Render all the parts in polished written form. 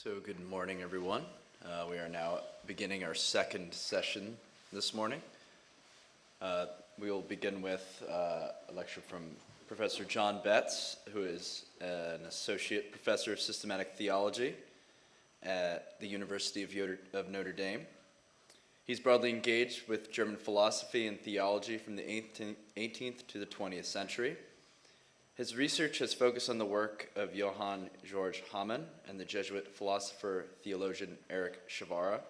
So good morning, everyone. We are now beginning our second session this morning. We will begin with a lecture from Professor John Betz, who is an associate professor of systematic theology at the University of Notre Dame. He's broadly engaged with German philosophy and theology from the 18th to the 20th century. His research has focused on the work of Johann Georg Hamann and the Jesuit philosopher theologian Erich Schwara.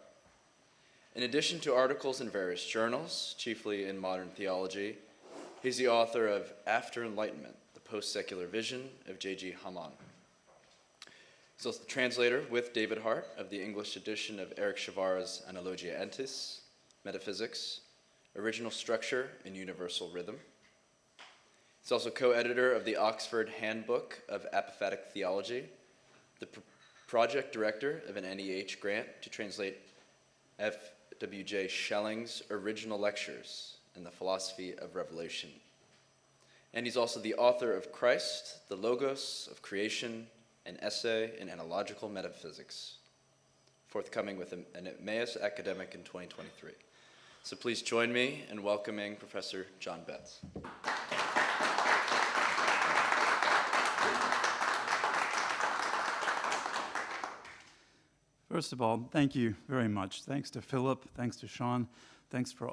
In addition to articles in various journals, chiefly in modern theology, he's the author of After Enlightenment, the Post-Secular Vision of J.G. Hamann. He's also the translator with David Hart of the English edition of Erich Schwara's Analogia Entis, Metaphysics, Original Structure and Universal Rhythm. He's also co-editor of the Oxford Handbook of Apophatic Theology, the project director of an NEH grant to translate F.W.J. Schelling's original lectures in the philosophy of revelation. And he's also the author of Christ, the Logos of Creation, an essay in analogical metaphysics, forthcoming with an Emmaus academic in 2023. So please join me in welcoming Professor John Betz. First of all, thank you very much. Thanks to Philip, thanks to Sean, thanks for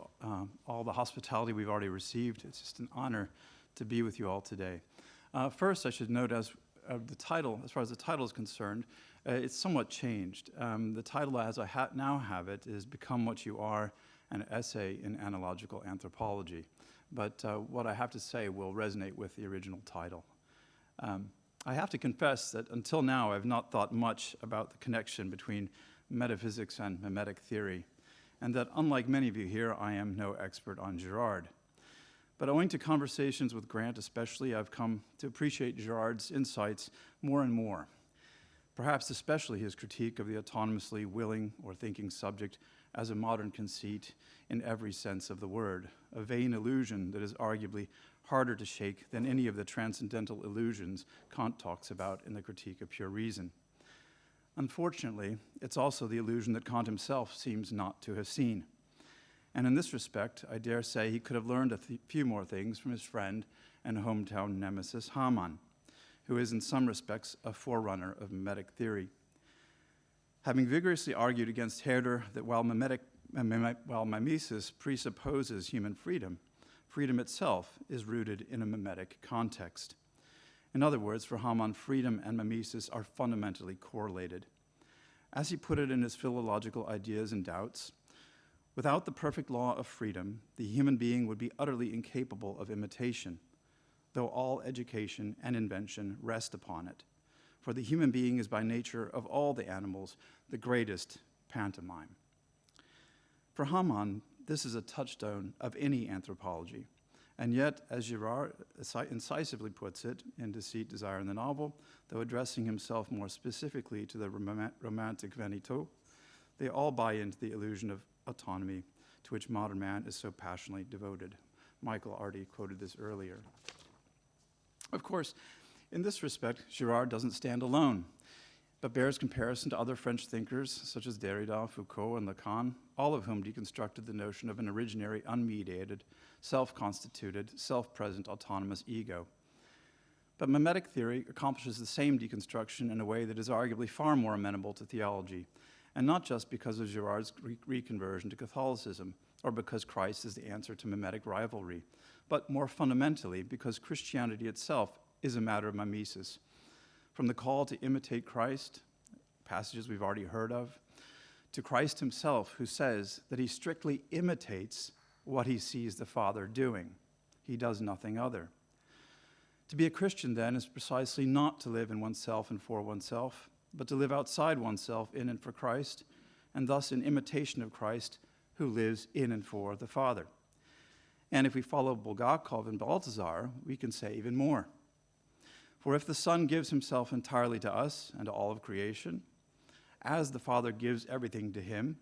all the hospitality we've already received. It's just an honor to be with you all today. First, I should note as far as the title is concerned, it's somewhat changed. The title as I now have it is Become What You Are, an essay in analogical anthropology. But what I have to say will resonate with the original title. I have to confess that until now I've not thought much about the connection between metaphysics and mimetic theory, and that unlike many of you here, I am no expert on Girard. But owing to conversations with Grant especially, I've come to appreciate Girard's insights more and more, perhaps especially his critique of the autonomously willing or thinking subject as a modern conceit in every sense of the word, a vain illusion that is arguably harder to shake than any of the transcendental illusions Kant talks about in the Critique of Pure Reason. Unfortunately, it's also the illusion that Kant himself seems not to have seen. And in this respect, I dare say he could have learned a few more things from his friend and hometown nemesis Hamann, who is in some respects a forerunner of mimetic theory. Having vigorously argued against Herder that while mimesis presupposes human freedom, freedom itself is rooted in a mimetic context. In other words, for Hamann, freedom and mimesis are fundamentally correlated. As he put it in his philological Ideas and Doubts, without the perfect law of freedom, the human being would be utterly incapable of imitation, though all education and invention rest upon it. For the human being is by nature of all the animals the greatest pantomime. For Hamann, this is a touchstone of any anthropology. And yet, as Girard incisively puts it in Deceit, Desire, and the Novel, though addressing himself more specifically to the romantic Veneto, they all buy into the illusion of autonomy to which modern man is so passionately devoted. Michael already quoted this earlier. Of course, in this respect, Girard doesn't stand alone, but bears comparison to other French thinkers such as Derrida, Foucault, and Lacan, all of whom deconstructed the notion of an originary, unmediated, self-constituted, self-present, autonomous ego. But mimetic theory accomplishes the same deconstruction in a way that is arguably far more amenable to theology, and not just because of Girard's reconversion to Catholicism, or because Christ is the answer to mimetic rivalry, but more fundamentally because Christianity itself is a matter of mimesis. From the call to imitate Christ, passages we've already heard of, to Christ himself, who says that he strictly imitates what he sees the Father doing. He does nothing other. To be a Christian, then, is precisely not to live in oneself and for oneself, but to live outside oneself in and for Christ, and thus in imitation of Christ, who lives in and for the Father. And if we follow Bulgakov and Balthasar, we can say even more. For if the Son gives himself entirely to us and to all of creation, as the Father gives everything to him,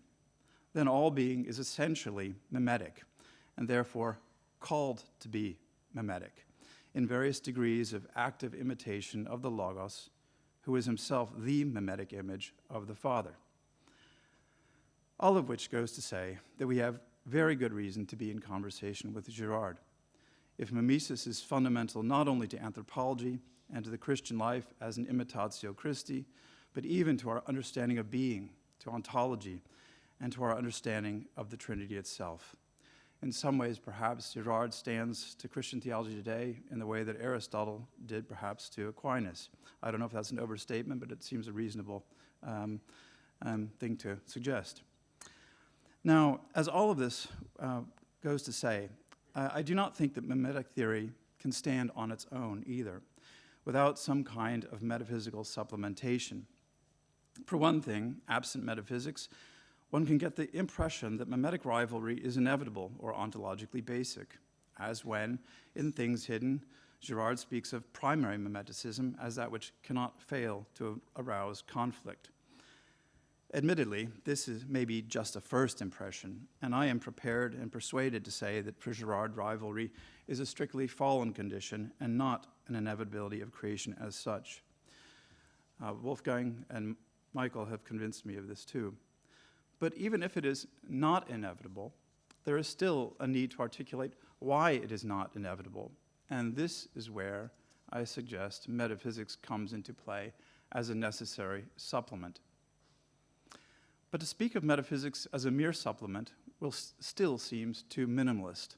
then all being is essentially mimetic, and therefore called to be mimetic, in various degrees of active imitation of the Logos, who is himself the mimetic image of the Father. All of which goes to say that we have very good reason to be in conversation with Girard. If mimesis is fundamental not only to anthropology and to the Christian life as an imitatio Christi, but even to our understanding of being, to ontology, and to our understanding of the Trinity itself. In some ways, perhaps, Girard stands to Christian theology today in the way that Aristotle did perhaps to Aquinas. I don't know if that's an overstatement, but it seems a reasonable thing to suggest. Now, as all of this goes to say, I do not think that mimetic theory can stand on its own either, without some kind of metaphysical supplementation. For one thing, absent metaphysics, one can get the impression that mimetic rivalry is inevitable or ontologically basic, as when, in Things Hidden, Girard speaks of primary mimeticism as that which cannot fail to arouse conflict. Admittedly, this is maybe just a first impression, and I am prepared and persuaded to say that for Girard, rivalry is a strictly fallen condition and not an inevitability of creation as such. Wolfgang and Michael have convinced me of this too. But even if it is not inevitable, there is still a need to articulate why it is not inevitable. And this is where I suggest metaphysics comes into play as a necessary supplement. But to speak of metaphysics as a mere supplement still seems too minimalist.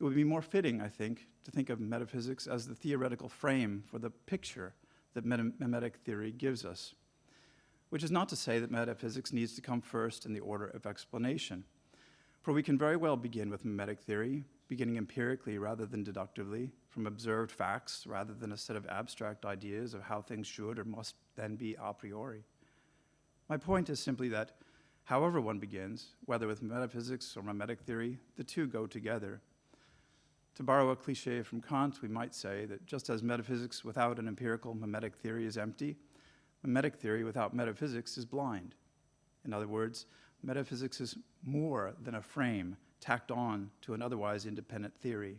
It would be more fitting, I think, to think of metaphysics as the theoretical frame for the picture that mimetic theory gives us, which is not to say that metaphysics needs to come first in the order of explanation. For we can very well begin with mimetic theory, beginning empirically rather than deductively, from observed facts rather than a set of abstract ideas of how things should or must then be a priori. My point is simply that, however one begins, whether with metaphysics or mimetic theory, the two go together. To borrow a cliche from Kant, we might say that just as metaphysics without an empirical mimetic theory is empty, mimetic theory without metaphysics is blind. In other words, metaphysics is more than a frame tacked on to an otherwise independent theory.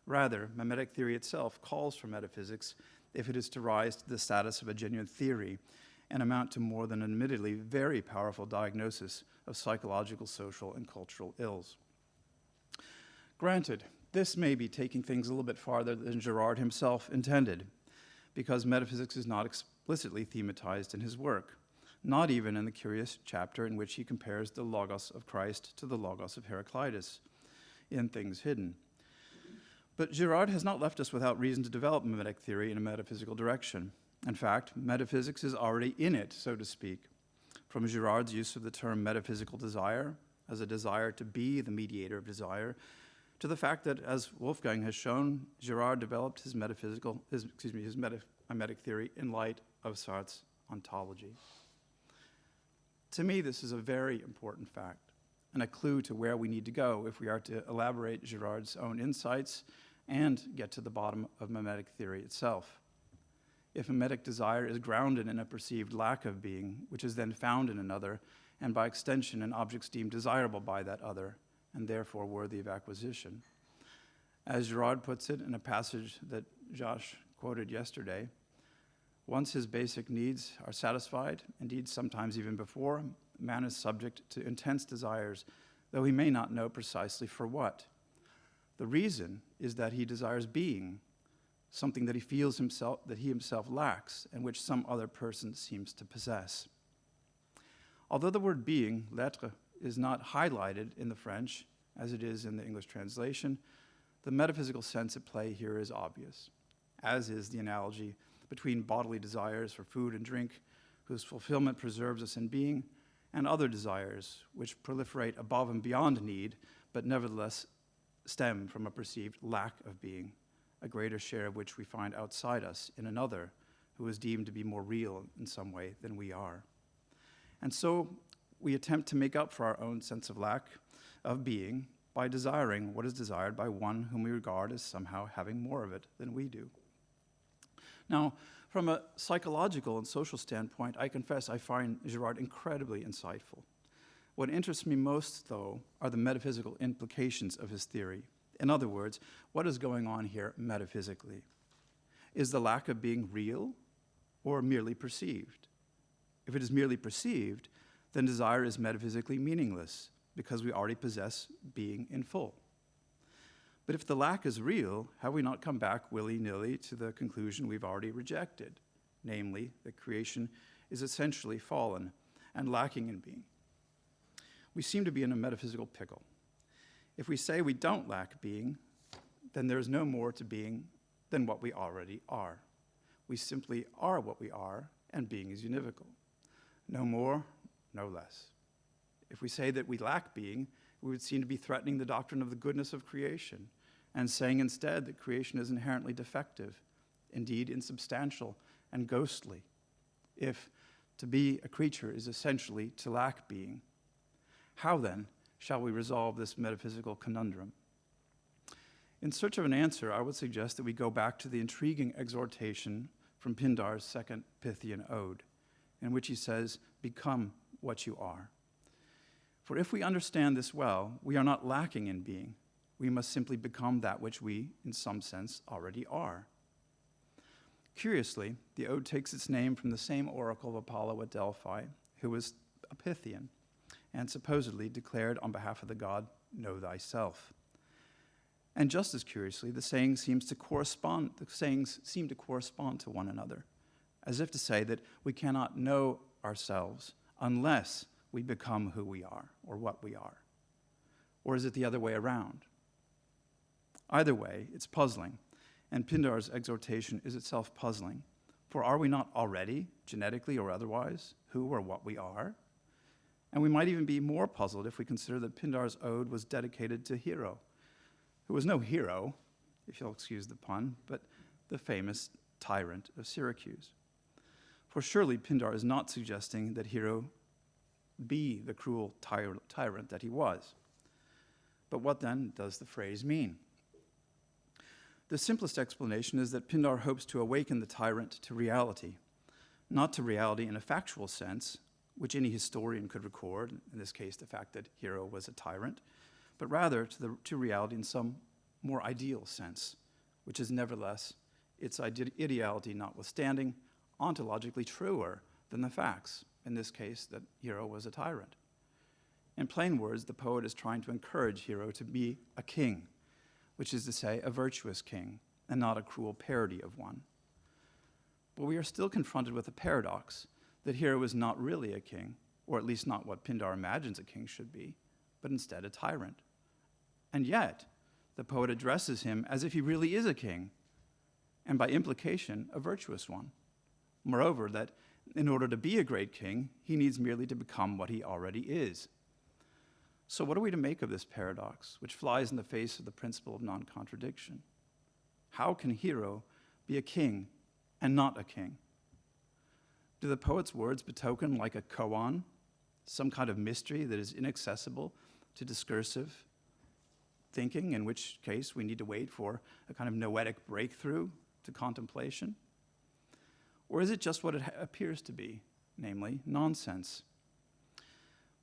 Rather, mimetic theory itself calls for metaphysics if it is to rise to the status of a genuine theory and amount to more than an admittedly very powerful diagnosis of psychological, social, and cultural ills. Granted, this may be taking things a little bit farther than Girard himself intended, because metaphysics is not explicitly thematized in his work, not even in the curious chapter in which he compares the Logos of Christ to the Logos of Heraclitus in Things Hidden. But Girard has not left us without reason to develop mimetic theory in a metaphysical direction. In fact, metaphysics is already in it, so to speak, from Girard's use of the term metaphysical desire as a desire to be the mediator of desire, to the fact that, as Wolfgang has shown, Girard developed his mimetic theory in light of Sartre's ontology. To me, this is a very important fact and a clue to where we need to go if we are to elaborate Girard's own insights and get to the bottom of mimetic theory itself. If mimetic desire is grounded in a perceived lack of being, which is then found in another, and by extension in objects deemed desirable by that other, and therefore worthy of acquisition. As Girard puts it in a passage that Josh quoted yesterday, once his basic needs are satisfied, indeed sometimes even before, man is subject to intense desires, though he may not know precisely for what. The reason is that he desires being, something that he feels that he himself lacks and which some other person seems to possess. Although the word being, l'être, is not highlighted in the French as it is in the English translation, the metaphysical sense at play here is obvious, as is the analogy between bodily desires for food and drink, whose fulfillment preserves us in being, and other desires which proliferate above and beyond need, but nevertheless stem from a perceived lack of being, a greater share of which we find outside us in another who is deemed to be more real in some way than we are. And so we attempt to make up for our own sense of lack of being by desiring what is desired by one whom we regard as somehow having more of it than we do. Now, from a psychological and social standpoint, I confess I find Girard incredibly insightful. What interests me most, though, are the metaphysical implications of his theory. In other words, what is going on here metaphysically? Is the lack of being real, or merely perceived? If it is merely perceived, then desire is metaphysically meaningless because we already possess being in full. But if the lack is real, have we not come back willy-nilly to the conclusion we've already rejected, namely that creation is essentially fallen and lacking in being? We seem to be in a metaphysical pickle. If we say we don't lack being, then there is no more to being than what we already are. We simply are what we are, and being is univocal. No more, no less. If we say that we lack being, we would seem to be threatening the doctrine of the goodness of creation and saying instead that creation is inherently defective, indeed insubstantial and ghostly. If to be a creature is essentially to lack being, how then shall we resolve this metaphysical conundrum? In search of an answer, I would suggest that we go back to the intriguing exhortation from Pindar's second Pythian ode, in which he says, "Become what you are." For if we understand this well, we are not lacking in being. We must simply become that which we, in some sense, already are. Curiously, the ode takes its name from the same oracle of Apollo at Delphi, who was a Pythian, and supposedly declared on behalf of the god, "Know thyself." And just as curiously, the sayings seem to correspond to one another, as if to say that we cannot know ourselves unless we become who we are or what we are. Or is it the other way around? Either way, it's puzzling, and Pindar's exhortation is itself puzzling. For are we not already, genetically or otherwise, who or what we are? And we might even be more puzzled if we consider that Pindar's ode was dedicated to Hero, who was no hero, if you'll excuse the pun, but the famous tyrant of Syracuse. For surely Pindar is not suggesting that Hero be the cruel tyrant that he was. But what then does the phrase mean? The simplest explanation is that Pindar hopes to awaken the tyrant to reality, not to reality in a factual sense, which any historian could record, in this case the fact that Hero was a tyrant, but rather to reality in some more ideal sense, which is nevertheless, its ideality notwithstanding, ontologically truer than the facts, in this case that Hero was a tyrant. In plain words, the poet is trying to encourage Hero to be a king, which is to say, a virtuous king, and not a cruel parody of one. But we are still confronted with a paradox, that Hero is not really a king, or at least not what Pindar imagines a king should be, but instead a tyrant. And yet, the poet addresses him as if he really is a king, and by implication, a virtuous one. Moreover, that in order to be a great king, he needs merely to become what he already is. So what are we to make of this paradox, which flies in the face of the principle of non-contradiction? How can Hero be a king and not a king? Do the poet's words betoken like a koan, some kind of mystery that is inaccessible to discursive thinking, in which case we need to wait for a kind of noetic breakthrough to contemplation? Or is it just what it appears to be, namely nonsense?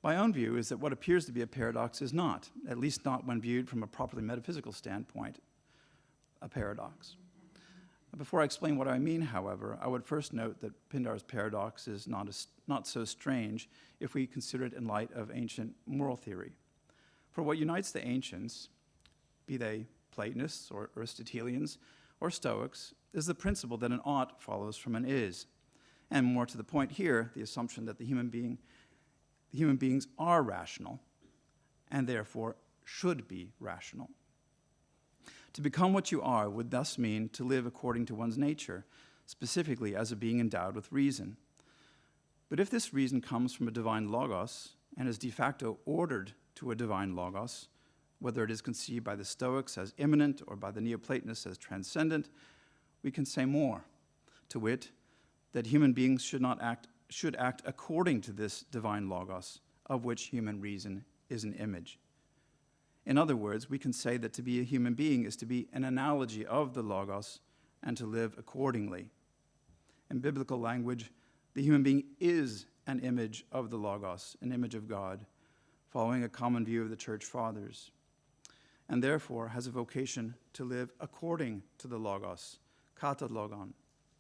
My own view is that what appears to be a paradox is not, at least not when viewed from a properly metaphysical standpoint, a paradox. Before I explain what I mean, however, I would first note that Pindar's paradox is not so strange if we consider it in light of ancient moral theory. For what unites the ancients, be they Platonists or Aristotelians or Stoics, is the principle that an ought follows from an is. And more to the point here, the assumption that the human beings are rational and therefore should be rational. To become what you are would thus mean to live according to one's nature, specifically as a being endowed with reason. But if this reason comes from a divine logos and is de facto ordered to a divine logos, whether it is conceived by the Stoics as immanent or by the Neoplatonists as transcendent, we can say more, to wit, that human beings should act according to this divine logos, of which human reason is an image. In other words, we can say that to be a human being is to be an analogy of the logos and to live accordingly. In biblical language, the human being is an image of the logos, an image of God, following a common view of the church fathers, and therefore has a vocation to live according to the logos, kata logon,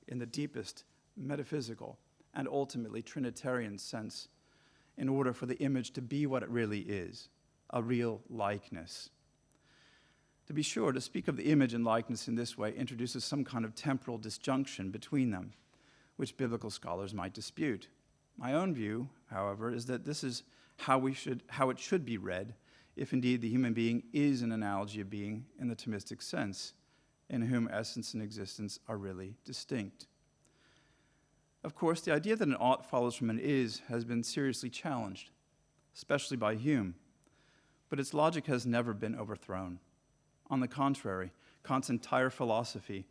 in the deepest metaphysical, and ultimately Trinitarian sense in order for the image to be what it really is, a real likeness. To be sure, to speak of the image and likeness in this way introduces some kind of temporal disjunction between them, which biblical scholars might dispute. My own view, however, is that this is how it should be read, if indeed the human being is an analogy of being in the Thomistic sense, in whom essence and existence are really distinct. Of course, the idea that an ought follows from an is has been seriously challenged, especially by Hume, but its logic has never been overthrown. On the contrary, Kant's entire philosophy,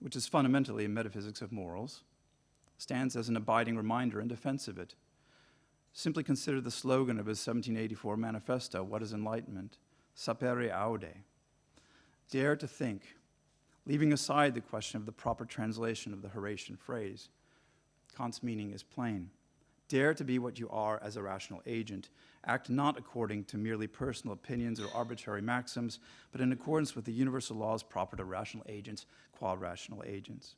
which is fundamentally a metaphysics of morals, stands as an abiding reminder in defense of it. Simply consider the slogan of his 1784 manifesto, What is Enlightenment? Sapere aude. Dare to think, leaving aside the question of the proper translation of the Horatian phrase. Kant's meaning is plain. Dare to be what you are as a rational agent. Act not according to merely personal opinions or arbitrary maxims, but in accordance with the universal laws proper to rational agents, qua rational agents.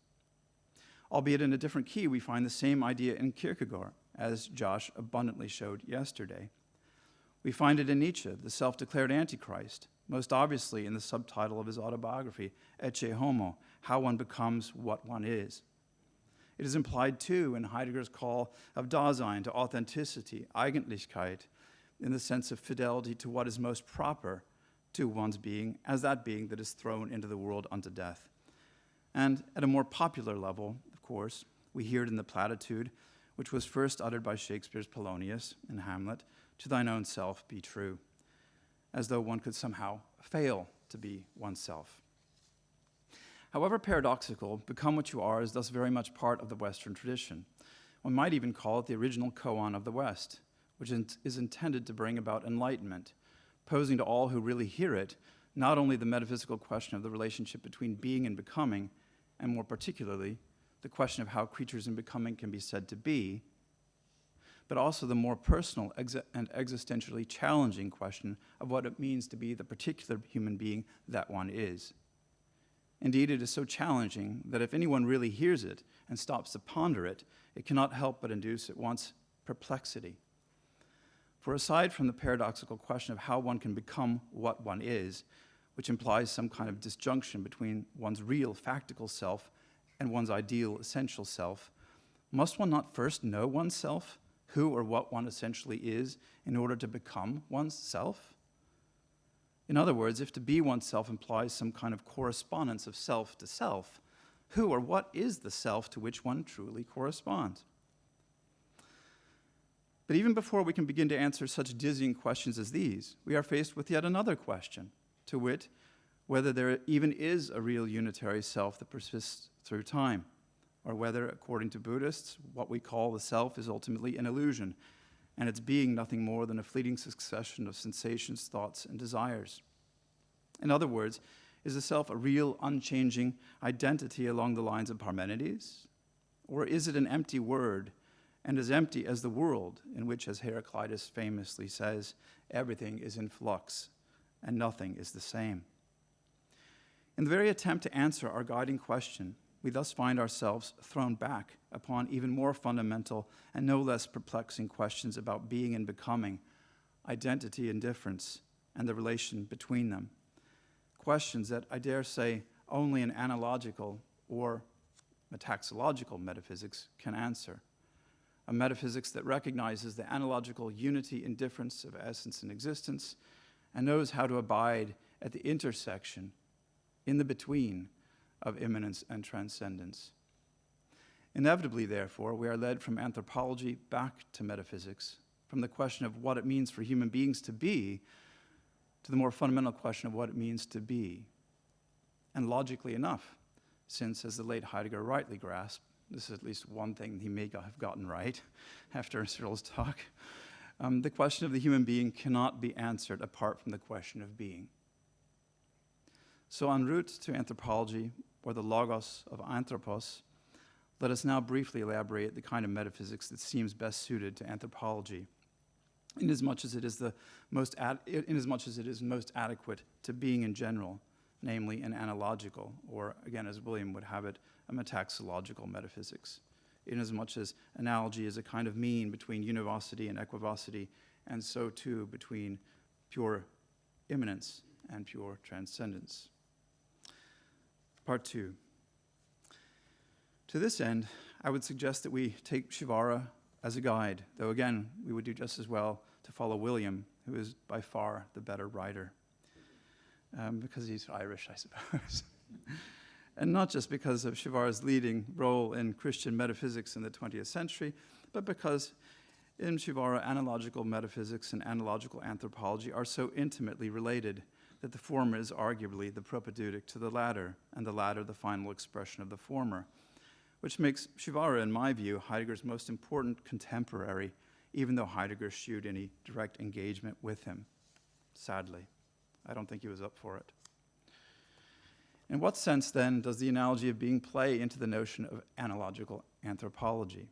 Albeit in a different key, we find the same idea in Kierkegaard, as Josh abundantly showed yesterday. We find it in Nietzsche, the self-declared Antichrist, most obviously in the subtitle of his autobiography, Ecce Homo, How One Becomes What One Is. It is implied, too, in Heidegger's call of Dasein to authenticity, Eigentlichkeit, in the sense of fidelity to what is most proper to one's being, as that being that is thrown into the world unto death. And at a more popular level, of course, we hear it in the platitude, which was first uttered by Shakespeare's Polonius in Hamlet, to thine own self be true, as though one could somehow fail to be oneself. However paradoxical, become what you are is thus very much part of the Western tradition. One might even call it the original koan of the West, which is intended to bring about enlightenment, posing to all who really hear it not only the metaphysical question of the relationship between being and becoming, and more particularly, the question of how creatures in becoming can be said to be, but also the more personal and existentially challenging question of what it means to be the particular human being that one is. Indeed, it is so challenging that if anyone really hears it and stops to ponder it, it cannot help but induce at once perplexity. For aside from the paradoxical question of how one can become what one is, which implies some kind of disjunction between one's real factical self and one's ideal essential self, must one not first know oneself, who or what one essentially is, in order to become one's self? In other words, if to be oneself implies some kind of correspondence of self to self, who or what is the self to which one truly corresponds? But even before we can begin to answer such dizzying questions as these, we are faced with yet another question, to wit, whether there even is a real unitary self that persists through time, or whether, according to Buddhists, what we call the self is ultimately an illusion, and its being nothing more than a fleeting succession of sensations, thoughts, and desires. In other words, is the self a real, unchanging identity along the lines of Parmenides? Or is it an empty word, and as empty as the world, in which, as Heraclitus famously says, everything is in flux, and nothing is the same? In the very attempt to answer our guiding question, we thus find ourselves thrown back upon even more fundamental and no less perplexing questions about being and becoming, identity and difference, and the relation between them. Questions that, I dare say, only an analogical or metaxological metaphysics can answer. A metaphysics that recognizes the analogical unity and difference of essence and existence and knows how to abide at the intersection, in the between, of immanence and transcendence. Inevitably, therefore, we are led from anthropology back to metaphysics, from the question of what it means for human beings to be, to the more fundamental question of what it means to be. And logically enough, since, as the late Heidegger rightly grasped, this is at least one thing he may have gotten right after Cyril's talk, the question of the human being cannot be answered apart from the question of being. So en route to anthropology, or the logos of anthropos, let us now briefly elaborate the kind of metaphysics that seems best suited to anthropology, inasmuch as it is most adequate to being in general, namely an analogical, or again, as William would have it, a metaxological metaphysics. inasmuch as analogy is a kind of mean between univocity and equivocity, and so too between pure immanence and pure transcendence. Part 2. To this end, I would suggest that we take Shivara as a guide, though again, we would do just as well to follow William, who is by far the better writer, because he's Irish, I suppose. And not just because of Shivara's leading role in Christian metaphysics in the 20th century, but because in Shivara, analogical metaphysics and analogical anthropology are so intimately related that the former is arguably the propedeutic to the latter, and the latter the final expression of the former, which makes Shivara, in my view, Heidegger's most important contemporary, even though Heidegger eschewed any direct engagement with him. Sadly, I don't think he was up for it. In what sense, then, does the analogy of being play into the notion of analogical anthropology?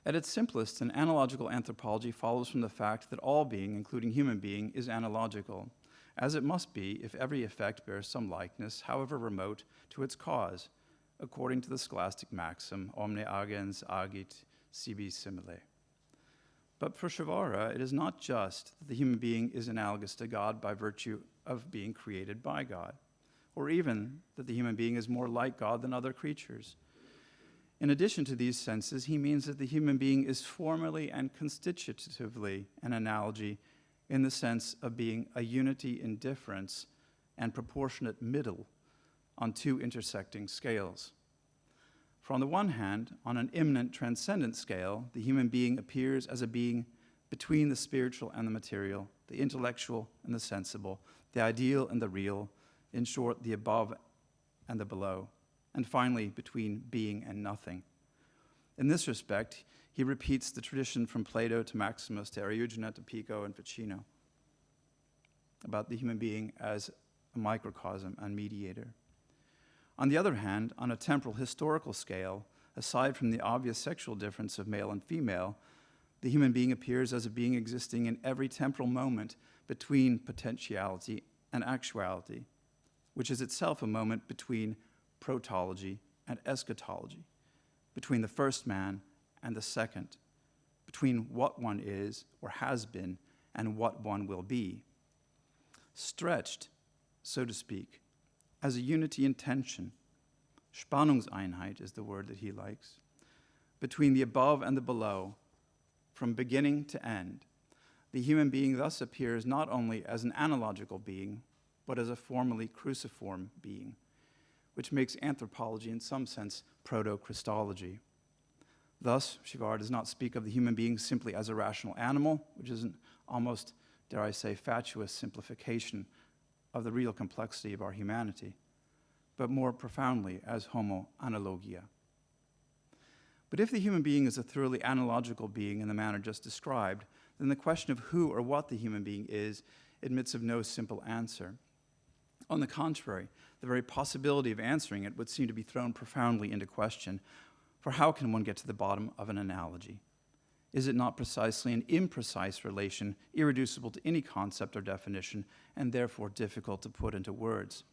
At its simplest, an analogical anthropology follows from the fact that all being, including human being, is analogical, as it must be if every effect bears some likeness, however remote, to its cause, according to the scholastic maxim, omne agens agit sibi simile. But for Shivara, it is not just that the human being is analogous to God by virtue of being created by God, or even that the human being is more like God than other creatures. In addition to these senses, he means that the human being is formally and constitutively an analogy in the sense of being a unity in difference and proportionate middle on two intersecting scales. For on the one hand, on an immanent transcendent scale, the human being appears as a being between the spiritual and the material, the intellectual and the sensible, the ideal and the real, in short, the above and the below, and finally, between being and nothing. In this respect, he repeats the tradition from Plato to Maximus to Eriugena to Pico and Ficino about the human being as a microcosm and mediator. On the other hand, on a temporal historical scale, aside from the obvious sexual difference of male and female, the human being appears as a being existing in every temporal moment between potentiality and actuality, which is itself a moment between protology and eschatology, between the first man and the second, between what one is or has been and what one will be. Stretched, so to speak, as a unity in tension, Spannungseinheit is the word that he likes, between the above and the below, from beginning to end. The human being thus appears not only as an analogical being, but as a formally cruciform being, which makes anthropology in some sense proto-Christology. Thus, Shivara does not speak of the human being simply as a rational animal, which is an almost, dare I say, fatuous simplification of the real complexity of our humanity, but more profoundly as homo analogia. But if the human being is a thoroughly analogical being in the manner just described, then the question of who or what the human being is admits of no simple answer. On the contrary, the very possibility of answering it would seem to be thrown profoundly into question, for how can one get to the bottom of an analogy? Is it not precisely an imprecise relation, irreducible to any concept or definition, and therefore difficult to put into words?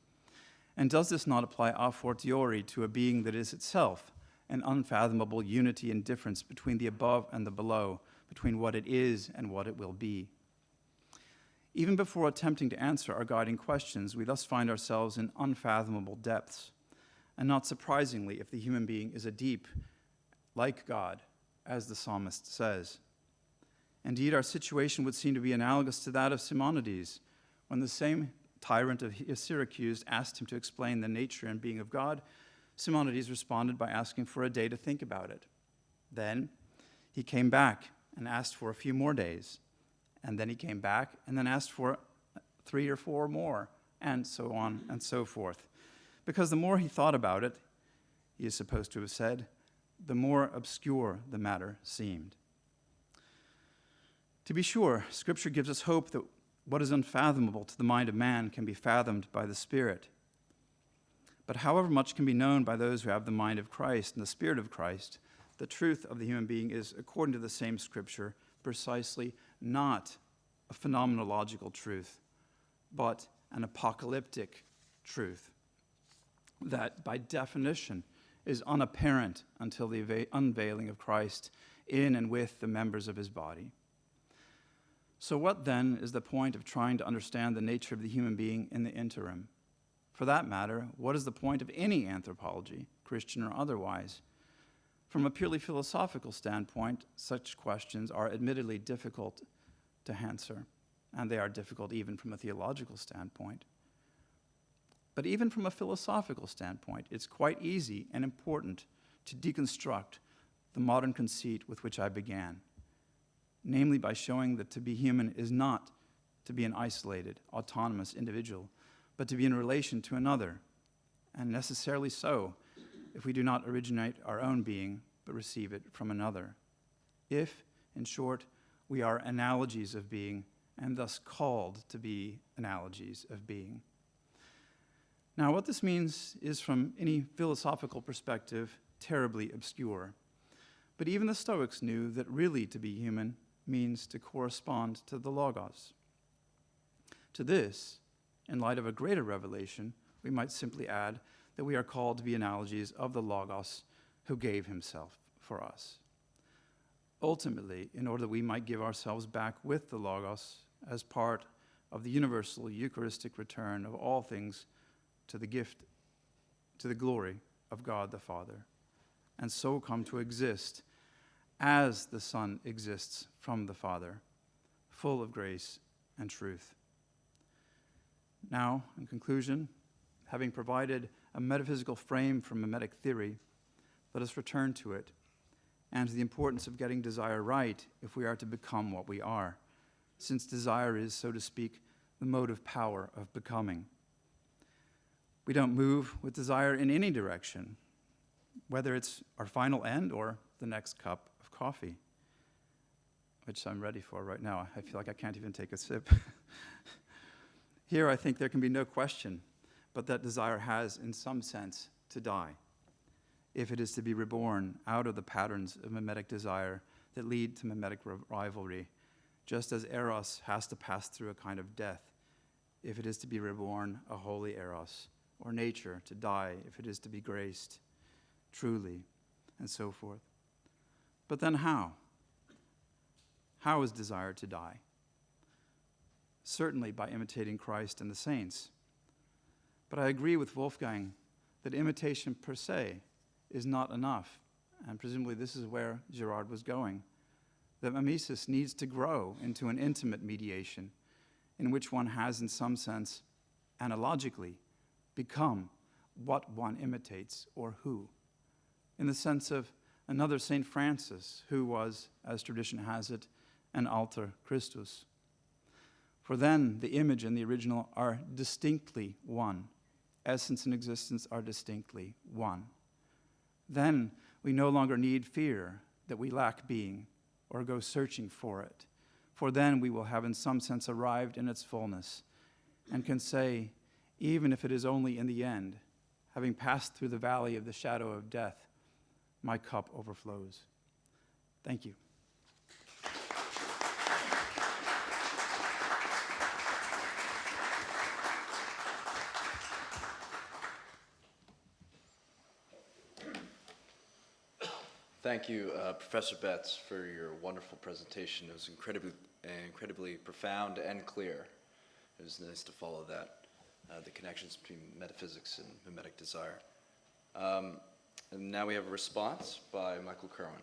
And does this not apply a fortiori to a being that is itself an unfathomable unity and difference between the above and the below, between what it is and what it will be? Even before attempting to answer our guiding questions, we thus find ourselves in unfathomable depths. And not surprisingly, if the human being is a deep, like God, as the psalmist says. Indeed, our situation would seem to be analogous to that of Simonides, when the same tyrant of Syracuse asked him to explain the nature and being of God. Simonides responded by asking for a day to think about it. Then he came back and asked for a few more days. And then he came back and then asked for 3 or 4 more, and so on and so forth. Because the more he thought about it, he is supposed to have said, the more obscure the matter seemed. To be sure, Scripture gives us hope that what is unfathomable to the mind of man can be fathomed by the Spirit. But however much can be known by those who have the mind of Christ and the Spirit of Christ, the truth of the human being is, according to the same Scripture, precisely not a phenomenological truth, but an apocalyptic truth that, by definition, is unapparent until the unveiling of Christ in and with the members of his body. So what then is the point of trying to understand the nature of the human being in the interim? For that matter, what is the point of any anthropology, Christian or otherwise? From a purely philosophical standpoint, such questions are admittedly difficult to answer, and they are difficult even from a theological standpoint. But even from a philosophical standpoint, it's quite easy and important to deconstruct the modern conceit with which I began, namely by showing that to be human is not to be an isolated, autonomous individual, but to be in relation to another, and necessarily so if we do not originate our own being, but receive it from another. If, in short, we are analogies of being, and thus called to be analogies of being. Now, what this means is, from any philosophical perspective, terribly obscure. But even the Stoics knew that really to be human means to correspond to the Logos. To this, in light of a greater revelation, we might simply add that we are called to be analogies of the Logos who gave himself for us. Ultimately, in order that we might give ourselves back with the Logos as part of the universal Eucharistic return of all things to the gift, to the glory of God the Father, and so come to exist as the Son exists from the Father, full of grace and truth. Now, in conclusion, having provided a metaphysical frame for mimetic theory, let us return to it and to the importance of getting desire right if we are to become what we are, since desire is, so to speak, the motive power of becoming. We don't move with desire in any direction, whether it's our final end or the next cup of coffee, which I'm ready for right now. I feel like I can't even take a sip. Here, I think there can be no question but that desire has, in some sense, to die, if it is to be reborn out of the patterns of mimetic desire that lead to mimetic rivalry, just as eros has to pass through a kind of death, if it is to be reborn a holy eros, or nature to die if it is to be graced truly, and so forth. But then how? How is desire to die? Certainly by imitating Christ and the saints. But I agree with Wolfgang that imitation per se is not enough, and presumably this is where Girard was going. That mimesis needs to grow into an intimate mediation in which one has, in some sense, analogically, become what one imitates or who. In the sense of another St. Francis, who was, as tradition has it, an alter Christus. For then the image and the original are distinctly one. Essence and existence are distinctly one. Then we no longer need fear that we lack being or go searching for it. For then we will have in some sense arrived in its fullness and can say, even if it is only in the end, having passed through the valley of the shadow of death, my cup overflows. Thank you. Thank you, Professor Betz, for your wonderful presentation. It was incredibly profound and clear. It was nice to follow that, the connections between metaphysics and mimetic desire. And now we have a response by Michael Kerwin.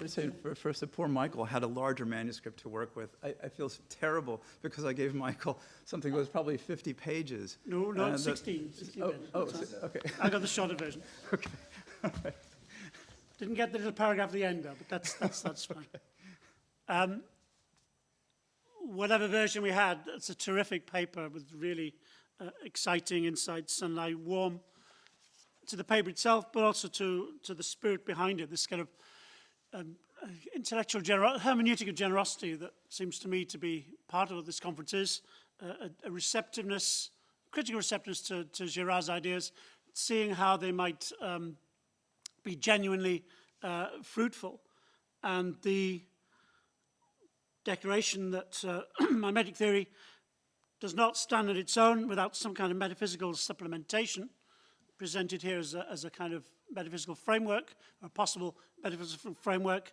I say first that poor Michael had a larger manuscript to work with. I feel terrible because I gave Michael something that was probably 50 pages. No, not 16. 16 okay. I got the shorter version. Okay. All right. Didn't get the little paragraph at the end, though, but that's fine. Okay. Whatever version we had, it's a terrific paper with really exciting insights, and I warm to the paper itself, but also to the spirit behind it, this kind of intellectual hermeneutic of generosity that seems to me to be part of what this conference is, a receptiveness, critical receptiveness to Girard's ideas, seeing how they might be genuinely fruitful. And the declaration that mimetic theory does not stand on its own without some kind of metaphysical supplementation, presented here as a kind of metaphysical framework, or a possible metaphysical framework.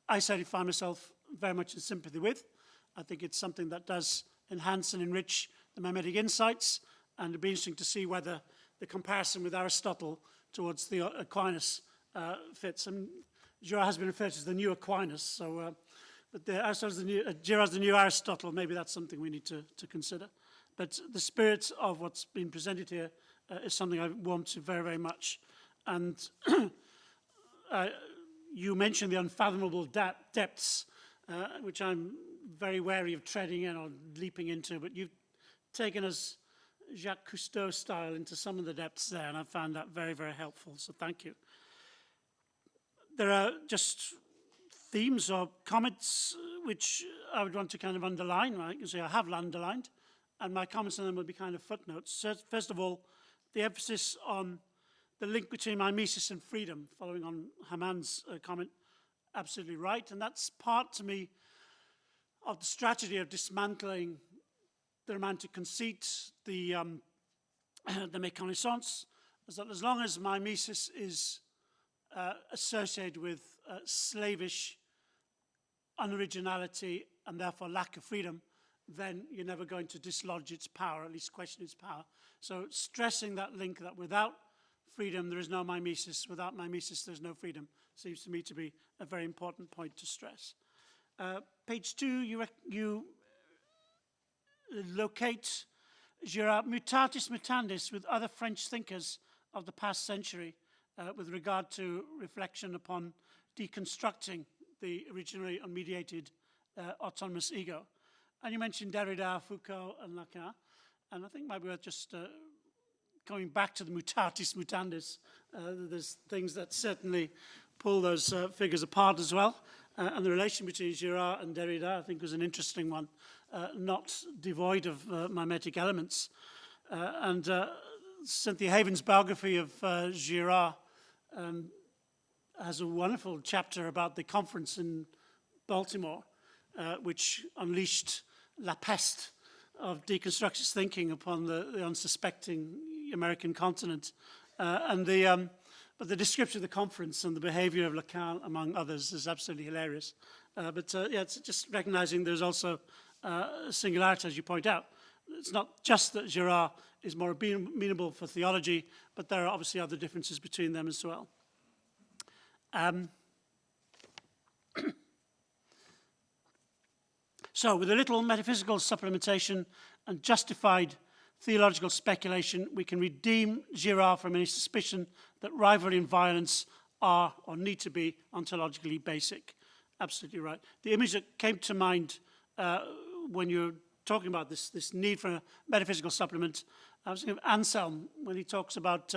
I certainly find myself very much in sympathy with. I think it's something that does enhance and enrich the mimetic insights, and it'd be interesting to see whether the comparison with Aristotle towards the Aquinas fits. And Girard has been referred to as the new Aquinas, so but Girard's the new Aristotle. Maybe that's something we need to consider. But the spirit of what's been presented here is something I warm to very, very much. And you mentioned the unfathomable depths, which I'm very wary of treading in or leaping into, but you've taken us Jacques Cousteau style into some of the depths there, and I found that very, very helpful, so thank you. There are just themes or comments which I would want to kind of underline, right? You can say I have underlined, and my comments on them will be kind of footnotes. So first of all, the emphasis on the link between mimesis and freedom, following on Haman's comment, absolutely right, and that's part, to me, of the strategy of dismantling the romantic conceit, the méconnaissance, is that as long as mimesis is associated with slavish unoriginality and therefore lack of freedom, then you're never going to dislodge its power, at least question its power. So stressing that link that without freedom there is no mimesis, without mimesis there's no freedom, seems to me to be a very important point to stress. Page 2, you locate Girard mutatis mutandis with other French thinkers of the past century with regard to reflection upon deconstructing the originally unmediated autonomous ego. And you mentioned Derrida, Foucault, and Lacan, and I think maybe we're just going back to the mutatis mutandis. There's things that certainly pull those figures apart as well. And the relation between Girard and Derrida, I think, was an interesting one, not devoid of mimetic elements. And Cynthia Haven's biography of Girard has a wonderful chapter about the conference in Baltimore, which unleashed la peste of deconstructionist thinking upon the unsuspecting American continent. But the description of the conference and the behavior of Lacan, among others, is absolutely hilarious. Yeah, it's just recognizing there's also a singularity, as you point out. It's not just that Girard is more amenable for theology, but there are obviously other differences between them as well. So, with a little metaphysical supplementation and justified theological speculation, we can redeem Girard from any suspicion that rivalry and violence are or need to be ontologically basic. Absolutely right. The image that came to mind when you're talking about this need for a metaphysical supplement, I was thinking of Anselm when he talks about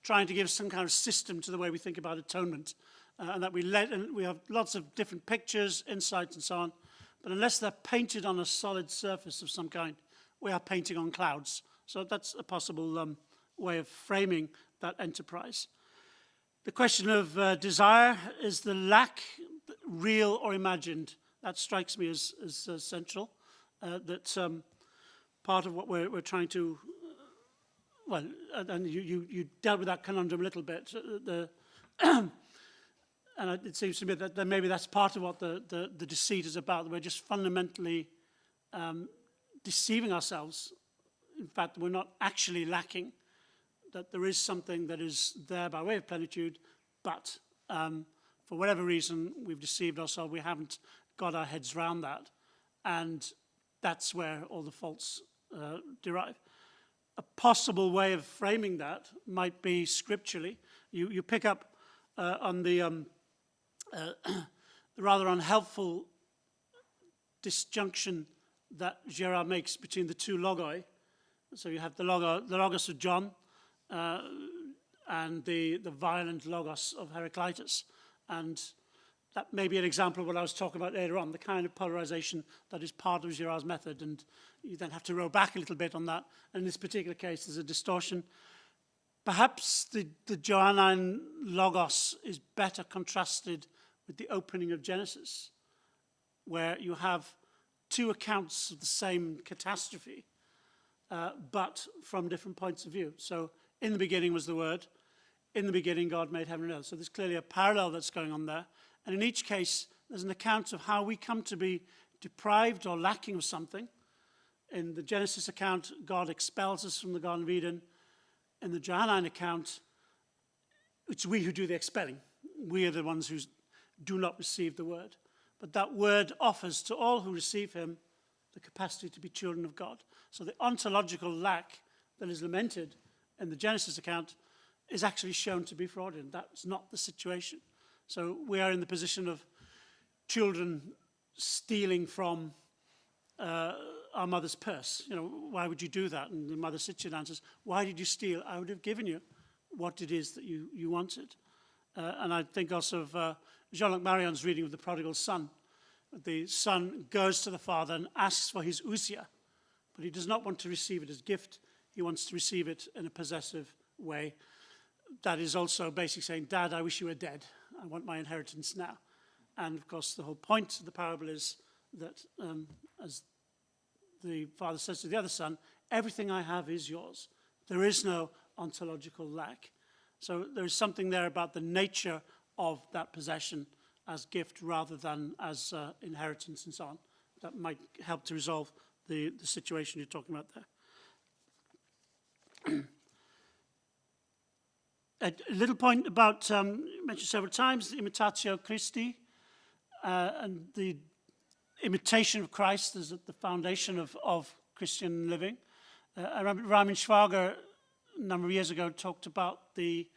trying to give some kind of system to the way we think about atonement, and that we have lots of different pictures, insights, and so on, but unless they're painted on a solid surface of some kind, we are painting on clouds. So that's a possible way of framing that enterprise. The question of desire, is the lack real or imagined? That strikes me as central. That part of what we're trying to, well, and you dealt with that conundrum a little bit. And it seems to me that maybe that's part of what the deceit is about. That we're just fundamentally deceiving ourselves. In fact, we're not actually lacking, that there is something that is there by way of plenitude, but for whatever reason, we've deceived ourselves, we haven't got our heads around that, and that's where all the faults derive. A possible way of framing that might be scripturally. You pick up on the rather unhelpful disjunction that Girard makes between the two logoi. So you have the logos of John and the violent logos of Heraclitus. And that may be an example of what I was talking about earlier on, the kind of polarization that is part of Girard's method. And you then have to row back a little bit on that. And in this particular case, there's a distortion. Perhaps the Johannine logos is better contrasted with the opening of Genesis, where you have two accounts of the same catastrophe, but from different points of view. So in the beginning was the Word. In the beginning, God made heaven and earth. So there's clearly a parallel that's going on there. And in each case, there's an account of how we come to be deprived or lacking of something. In the Genesis account, God expels us from the Garden of Eden. In the Johannine account, it's we who do the expelling. We are the ones who do not receive the Word. But that Word offers to all who receive him the capacity to be children of God. So the ontological lack that is lamented in the Genesis account is actually shown to be fraudulent. That's not the situation. So we are in the position of children stealing from our mother's purse. You know, why would you do that? And the mother sits and answers, why did you steal? I would have given you what it is that you wanted. And I think also of Jean-Luc Marion's reading of the prodigal son. The son goes to the father and asks for his ousia, but he does not want to receive it as gift. He wants to receive it in a possessive way. That is also basically saying, Dad, I wish you were dead. I want my inheritance now. And of course, the whole point of the parable is that, as the father says to the other son, everything I have is yours. There is no ontological lack. So there is something there about the nature of that possession as gift rather than as inheritance and so on. That might help to resolve the situation you're talking about there. A little point about, mentioned several times, the Imitatio Christi, and the imitation of Christ is at the foundation of Christian living. I remember Ramin Schwager a number of years ago talked about the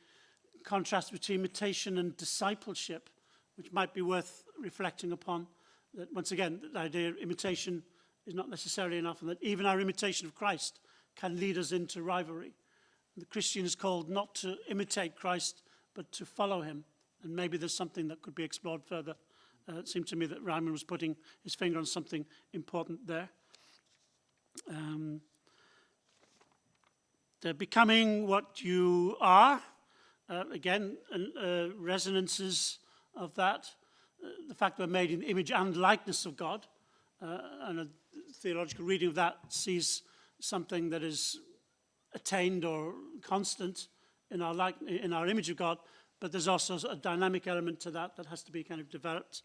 contrast between imitation and discipleship, which might be worth reflecting upon. That once again, the idea of imitation is not necessarily enough, and that even our imitation of Christ can lead us into rivalry. The Christian is called not to imitate Christ, but to follow him. And maybe there's something that could be explored further. It seemed to me that Ryman was putting his finger on something important there. The becoming what you are, again, resonances of that. The fact we're made in the image and likeness of God, and a theological reading of that sees something that is attained or constant in our image of God, but there's also a dynamic element to that has to be kind of developed.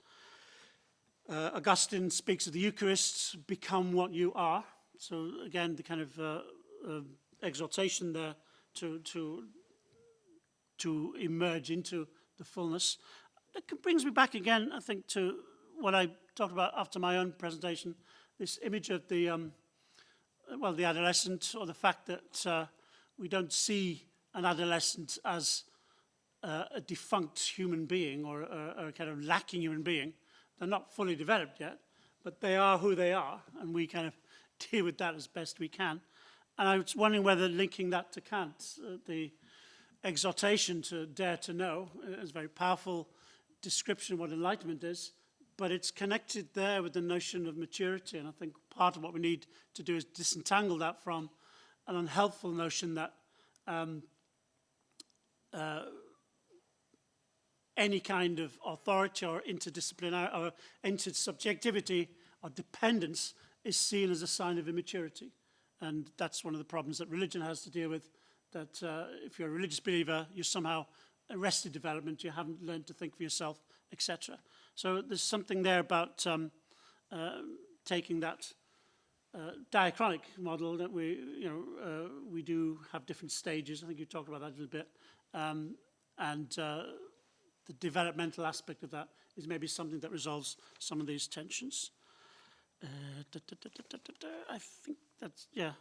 Augustine speaks of the Eucharist, become what you are. So again, the kind of exhortation there to emerge into the fullness. That brings me back again, I think, to what I talked about after my own presentation, this image of the adolescent, or the fact that we don't see an adolescent as a defunct human being or a kind of lacking human being. They're not fully developed yet, but they are who they are, and we kind of deal with that as best we can. And I was wondering whether linking that to Kant, the exhortation to dare to know, is a very powerful description of what enlightenment is, but it's connected there with the notion of maturity. And I think part of what we need to do is disentangle that from an unhelpful notion that any kind of authority or interdisciplinary or intersubjectivity or dependence is seen as a sign of immaturity. And that's one of the problems that religion has to deal with, that if you're a religious believer, you're somehow arrested development, you haven't learned to think for yourself, etc. So there's something there about taking that diachronic model that we do have different stages. I think you talked about that a little bit. And the developmental aspect of that is maybe something that resolves some of these tensions. I think that's, yeah.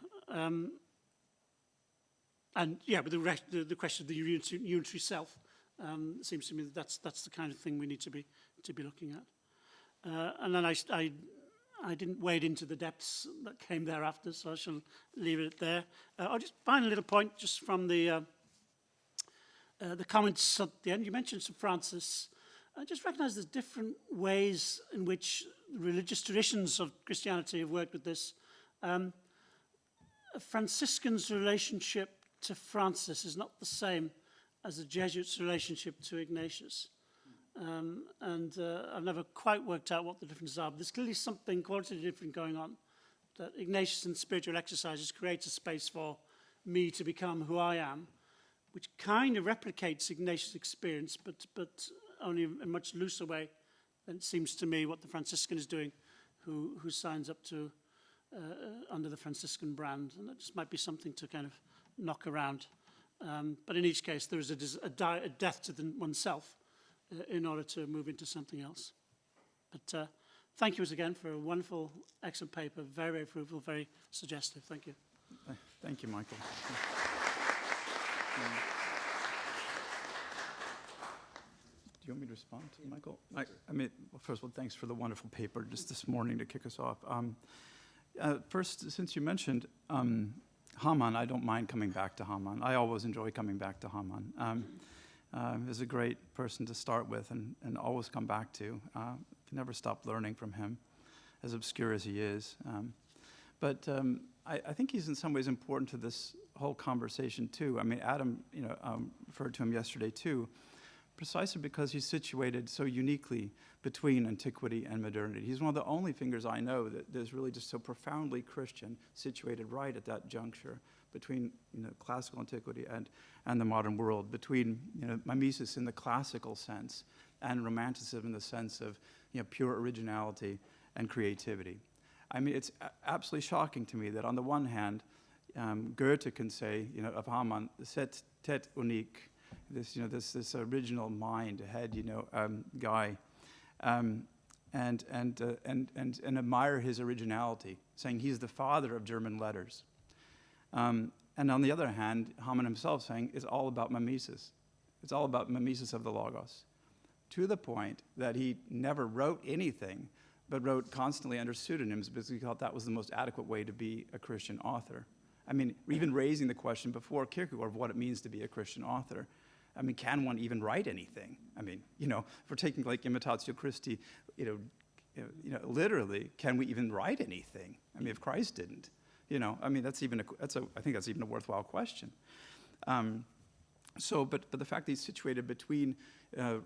And yeah, but the question of the unitary self, it seems to me that that's the kind of thing we need to be looking at. And then I didn't wade into the depths that came thereafter, so I shall leave it there. I'll just find a little point just from the comments at the end. You mentioned St. Francis. I just recognize there's different ways in which religious traditions of Christianity have worked with this. A Franciscan's relationship to Francis is not the same as a Jesuit's relationship to Ignatius. And I've never quite worked out what the differences are, but there's clearly something qualitatively different going on. that Ignatius and spiritual exercises creates a space for me to become who I am, which kind of replicates Ignatius' experience, but only in a much looser way than it seems to me what the Franciscan is doing, who signs up to under the Franciscan brand. And that just might be something to kind of knock around. But in each case, there is a death to oneself in order to move into something else. But thank you once again for a wonderful, excellent paper, very, very fruitful, very suggestive. Thank you. Thank you, Michael. Do you want me to respond to Michael? I mean, well, first of all, thanks for the wonderful paper just this morning to kick us off. First, since you mentioned Haman, I don't mind coming back to Haman. I always enjoy coming back to Haman. He's a great person to start with and always come back to. Never stop learning from him, as obscure as he is. But I think he's in some ways important to this whole conversation too. I mean, Adam, referred to him yesterday too, precisely because he's situated so uniquely between antiquity and modernity. He's one of the only figures I know that is really just so profoundly Christian, situated right at that juncture between classical antiquity and the modern world, between mimesis in the classical sense and romanticism in the sense of pure originality and creativity. I mean, it's absolutely shocking to me that on the one hand, Goethe can say, of Hamann, "Cet tête unique," this original mind, head, guy, and admire his originality, saying he's the father of German letters. And on the other hand, Hamann himself saying it's all about mimesis. It's all about mimesis of the Logos, to the point that he never wrote anything, but wrote constantly under pseudonyms because he thought that was the most adequate way to be a Christian author. I mean, even raising the question before Kierkegaard of what it means to be a Christian author. I mean, can one even write anything? I mean, if we're taking like Imitatio Christi, literally, can we even write anything? I mean, if Christ didn't, I mean, I think that's even a worthwhile question. But the fact that he's situated between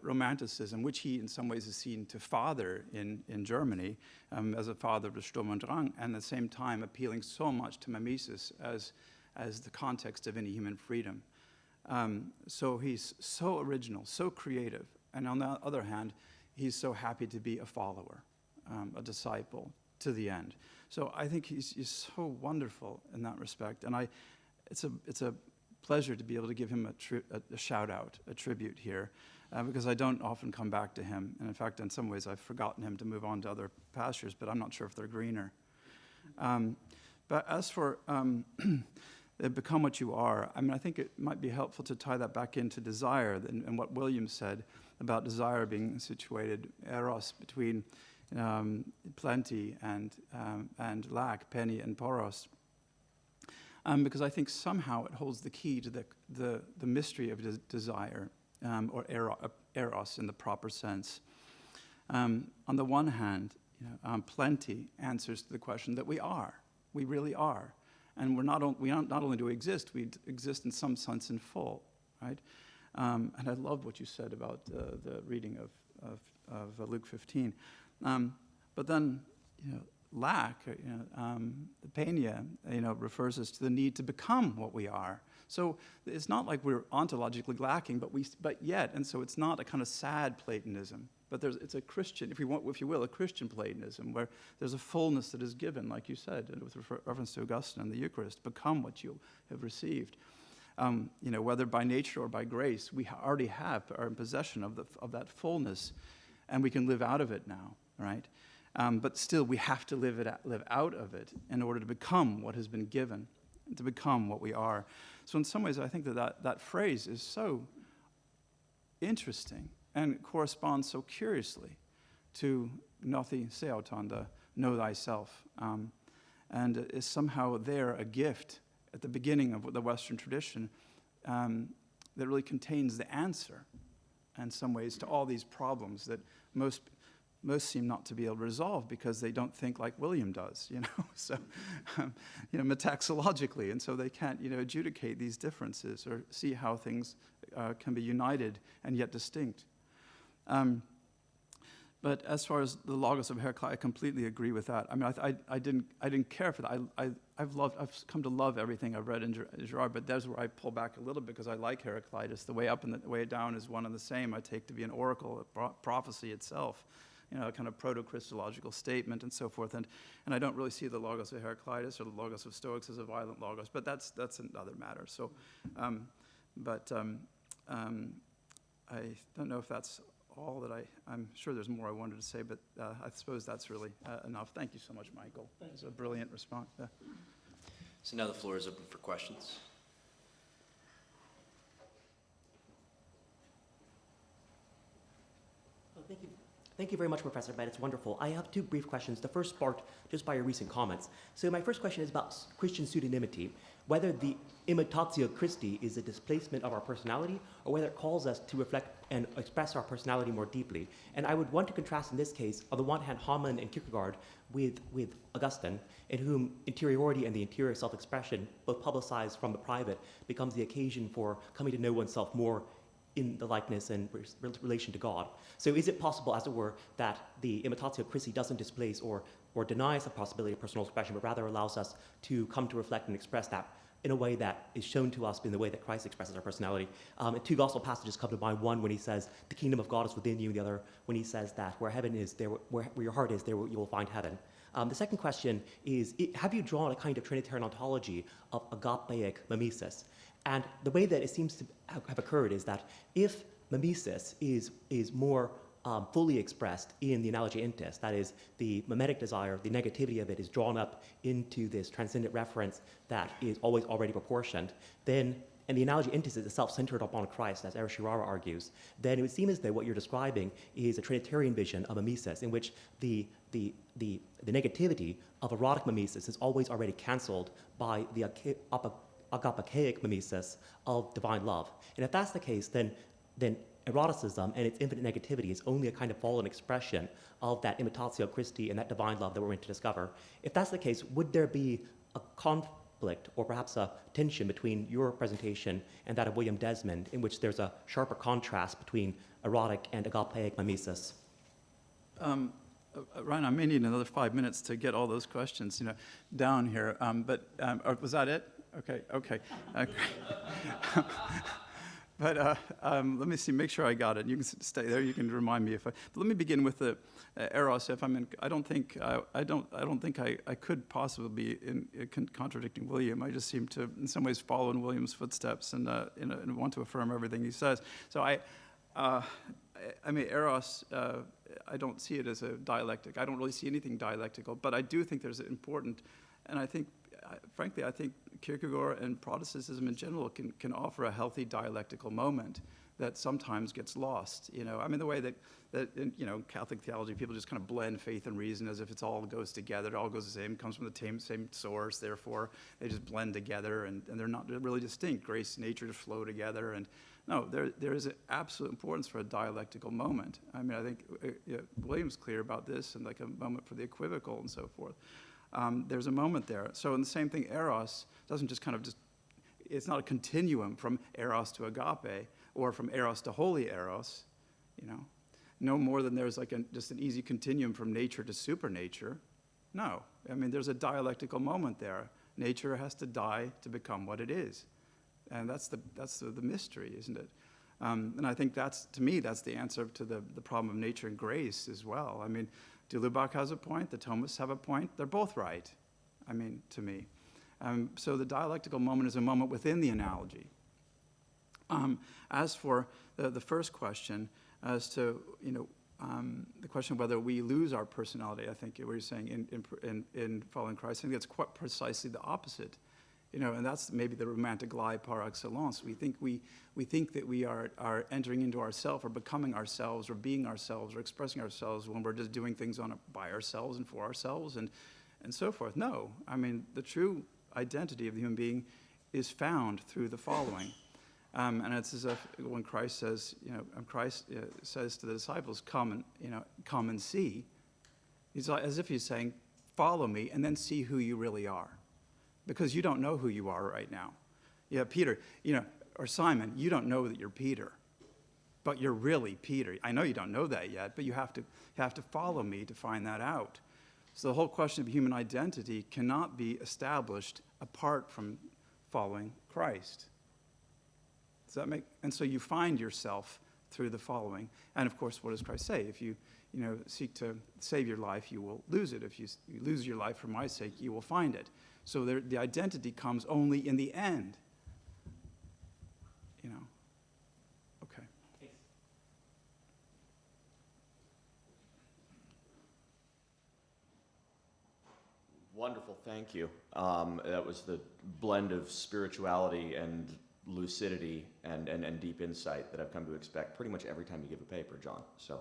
Romanticism, which he in some ways is seen to father in Germany as a father of the Sturm und Drang, and at the same time appealing so much to mimesis as the context of any human freedom. So he's so original, so creative, and on the other hand, he's so happy to be a follower, a disciple to the end. So I think he's so wonderful in that respect, and it's a pleasure to be able to give him a shout out, a tribute here, because I don't often come back to him, and in fact, in some ways, I've forgotten him to move on to other pastures, but I'm not sure if they're greener. But as for become what you are, I mean, I think it might be helpful to tie that back into desire and what William said about desire being situated, eros, between plenty and lack, penny and poros. Because I think somehow it holds the key to the mystery of desire, or eros in the proper sense. On the one hand, plenty answers to the question that we really are. And not only do we exist in some sense in full, right? And I love what you said about the reading of Luke 15. But then, lack, the penia, refers us to the need to become what we are. So it's not like we're ontologically lacking, but yet, and so it's not a kind of sad Platonism, but it's a Christian, if you will, a Christian Platonism, where there's a fullness that is given, like you said, with reference to Augustine and the Eucharist, become what you have received. Whether by nature or by grace, we already are in possession of that fullness, and we can live out of it now, right? But still, we have to live out of it in order to become what has been given, to become what we are. So in some ways, I think that phrase is so interesting and corresponds so curiously to gnothi seauton, know thyself, and is somehow there a gift at the beginning of the Western tradition that really contains the answer, in some ways, to all these problems that most seem not to be able to resolve because they don't think like William does, so, metaxologically, and so they can't, adjudicate these differences or see how things can be united and yet distinct. But as far as the Logos of Heraclitus, I completely agree with that. I mean, I didn't care for that. I've come to love everything I've read in Girard, but that's where I pull back a little bit because I like Heraclitus. The way up and the way down is one and the same. I take to be an oracle, a prophecy itself, a kind of proto-Christological statement and so forth. And I don't really see the Logos of Heraclitus or the Logos of Stoics as a violent Logos, but that's another matter. So, I don't know if that's all that I'm sure there's more I wanted to say, but I suppose that's really enough. Thank you so much, Michael. That was a brilliant response. Yeah. So now the floor is open for questions. Well, thank you very much, Professor Betz. It's wonderful. I have two brief questions. The first sparked just by your recent comments. So my first question is about Christian pseudonymity, whether the imitatio Christi is a displacement of our personality or whether it calls us to reflect and express our personality more deeply. And I would want to contrast in this case, on the one hand, Hamann and Kierkegaard with Augustine, in whom interiority and the interior self-expression, both publicized from the private, becomes the occasion for coming to know oneself more in the likeness and relation to God. So is it possible, as it were, that the imitatio Christi doesn't displace or denies the possibility of personal expression, but rather allows us to come to reflect and express that in a way that is shown to us in the way that Christ expresses our personality? And two gospel passages come to mind. One when he says, the kingdom of God is within you, and the other when he says that where heaven is, there, where your heart is, there you will find heaven. The second question is, have you drawn a kind of Trinitarian ontology of agapeic mimesis? And the way that it seems to have occurred is that if mimesis is more fully expressed in the analogy intis, that is, the mimetic desire, the negativity of it is drawn up into this transcendent reference that is always already proportioned, then, and the analogy intis is itself centered upon Christ, as Eric Shirara argues, then it would seem as though what you're describing is a Trinitarian vision of mimesis in which the negativity of erotic mimesis is always already cancelled by the agapeic mimesis of divine love. And if that's the case, then eroticism and its infinite negativity is only a kind of fallen expression of that imitatio Christi and that divine love that we're meant to discover. If that's the case, would there be a conflict or perhaps a tension between your presentation and that of William Desmond, in which there's a sharper contrast between erotic and agapeic mimesis? Ryan, I may need another 5 minutes to get all those questions, down here. Was that it? Okay. But let me see, make sure I got it. You can stay there. You can remind me but let me begin with the eros. I don't think I could possibly be contradicting William. I just seem to, in some ways, follow in William's footsteps and want to affirm everything he says. So eros. I don't see it as a dialectic. I don't really see anything dialectical, but I do think there's an important, and I think, frankly, I think Kierkegaard and Protestantism in general can offer a healthy dialectical moment that sometimes gets lost. The way that in Catholic theology, people just kind of blend faith and reason as if it all goes together. It all goes the same, comes from the same source. Therefore, they just blend together, and they're not really distinct. Grace and nature just flow together. And no, there is an absolute importance for a dialectical moment. I think William's clear about this, and like a moment for the equivocal and so forth. There's a moment there. So in the same thing, eros doesn't just it's not a continuum from eros to agape or from eros to holy eros, no more than there's just an easy continuum from nature to supernature. No, there's a dialectical moment there. Nature has to die to become what it is. And that's the mystery, isn't it? And I think to me, that's the answer to the problem of nature and grace as well. De Lubac has a point, the Thomists have a point. They're both right, to me. So the dialectical moment is a moment within the analogy. As for the first question, as to the question of whether we lose our personality, I think what you're saying in following Christ, I think that's quite precisely the opposite. And that's maybe the romantic lie par excellence. We think that we are entering into ourselves or becoming ourselves or being ourselves or expressing ourselves when we're just doing things by ourselves and for ourselves and so forth. No, the true identity of the human being is found through the following. And it's as if when Christ says, says to the disciples, come and see. He's as if he's saying, follow me and then see who you really are. Because you don't know who you are right now. Yeah, Peter, or Simon, you don't know that you're Peter. but you're really Peter. I know you don't know that yet, but you have to follow me to find that out. So the whole question of human identity cannot be established apart from following Christ. Does that make? And so you find yourself through the following. And of course, what does Christ say? If you seek to save your life, you will lose it. If you lose your life for my sake, you will find it. So the identity comes only in the end. Okay. Wonderful, thank you. That was the blend of spirituality and lucidity and deep insight that I've come to expect pretty much every time you give a paper, John. So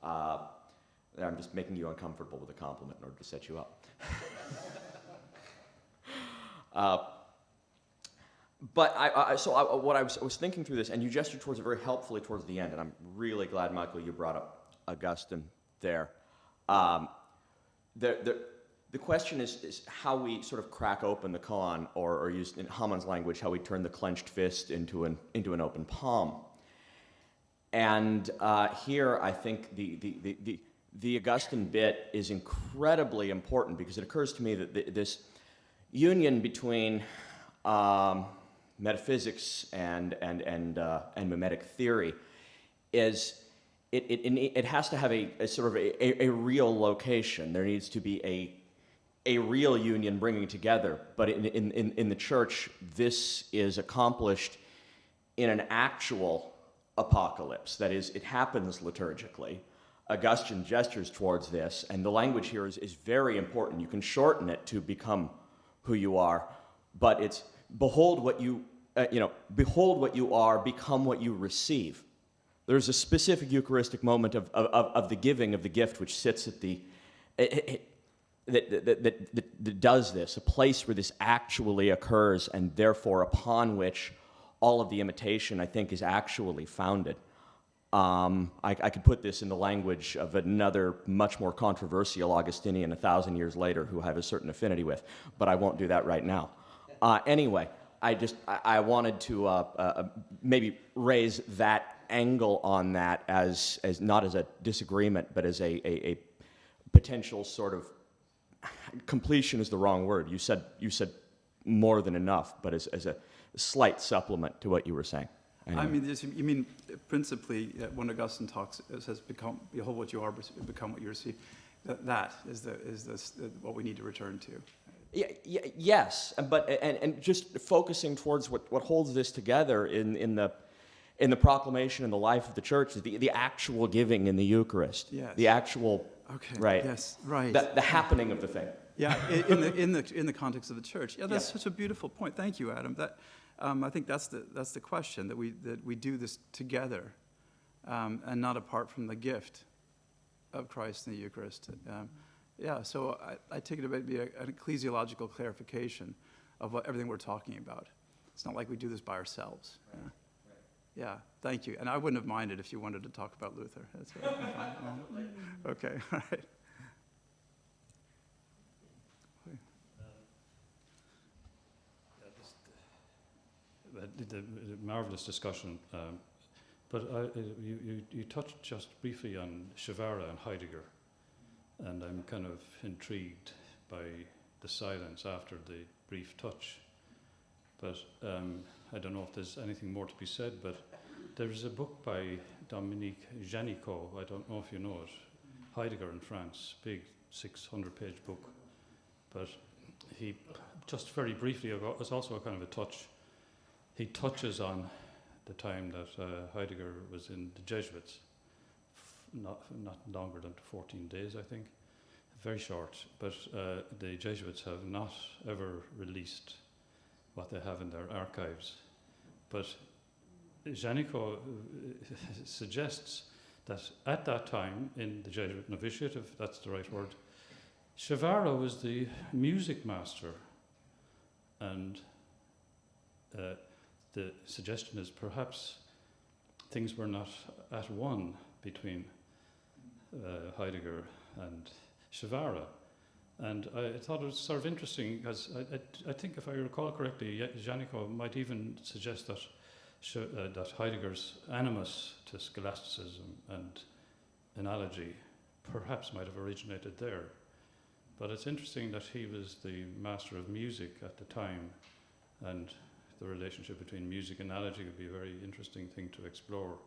I'm just making you uncomfortable with a compliment in order to set you up. But what I was thinking through this, and you gestured towards it very helpfully towards the end, and I'm really glad, Michael, you brought up Augustine there. The question is how we sort of crack open the koan, or use in Haman's language, how we turn the clenched fist into an open palm. And here, I think the Augustine bit is incredibly important, because it occurs to me that this union between metaphysics and mimetic theory is it has to have a sort of a real location. There needs to be a real union bringing together. But in the church, this is accomplished in an actual apocalypse. That is, it happens liturgically. Augustine gestures towards this, and the language here is very important. You can shorten it to become who you are, but it's behold what you are, become what you receive. There's a specific Eucharistic moment of the giving of the gift which sits at that does this, a place where this actually occurs, and therefore upon which all of the imitation, I think, is actually founded. I could put this in the language of another much more controversial Augustinian 1,000 years later who I have a certain affinity with, but I won't do that right now. Anyway, I wanted to maybe raise that angle on that as not as a disagreement, but as a potential sort of completion is the wrong word. You said more than enough, but as a slight supplement to what you were saying. Anyway. I mean, you mean principally when Augustine talks, it says, "Behold what you are, become what you receive." That is what we need to return to. Yes, but just focusing towards what holds this together in the proclamation and the life of the church is the actual giving in the Eucharist. Yes. The actual. Okay. Right. Yes. Right. The happening of the thing. Yeah. In the context of the church. Yeah. That's such a beautiful point. Thank you, Adam. That. I think that's the question, that we do this together, and not apart from the gift of Christ in the Eucharist. So I take it to be an ecclesiological clarification of everything we're talking about. It's not like we do this by ourselves. Right. Yeah, thank you. And I wouldn't have minded if you wanted to talk about Luther. That's fine. Okay, all right. The marvelous discussion, but you touched just briefly on Shivara and Heidegger, and I'm kind of intrigued by the silence after the brief touch. But I don't know if there's anything more to be said, but there's a book by Dominique Janicot, I don't know if you know it, Heidegger in France, big 600-page book. But he, just very briefly, it's also a kind of a touch. He touches on the time that Heidegger was in the Jesuits, not longer than 14 days, I think, very short. But the Jesuits have not ever released what they have in their archives. But Janicot suggests that at that time, in the Jesuit novitiate, if that's the right word, Shivara was the music master, and the suggestion is perhaps things were not at one between Heidegger and Shivara. And I thought it was sort of interesting, because I think if I recall correctly, Janicot might even suggest that that Heidegger's animus to scholasticism and analogy perhaps might have originated there. But it's interesting that he was the master of music at the time, and the relationship between music and analogy would be a very interesting thing to explore,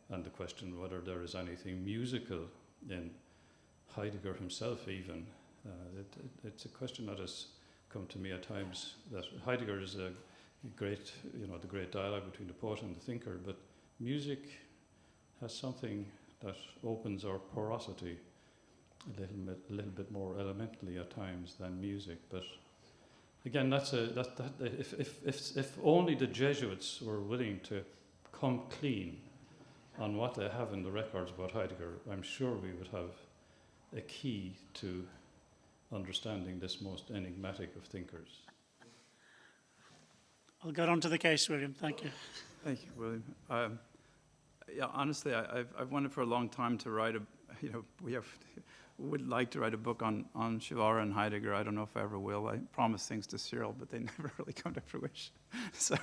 and the question whether there is anything musical in Heidegger himself even. It's a question that has come to me at times, that Heidegger is a great, the great dialogue between the poet and the thinker, but music has something that opens our porosity a little bit more elementally at times than music. But again, if only the Jesuits were willing to come clean on what they have in the records about Heidegger, I'm sure we would have a key to understanding this most enigmatic of thinkers. I'll get on to the case, William. Thank you. Thank you, William. Honestly, I've wanted for a long time to write would like to write a book on Shivara and Heidegger. I don't know if I ever will. I promise things to Cyril, but they never really come to fruition. So,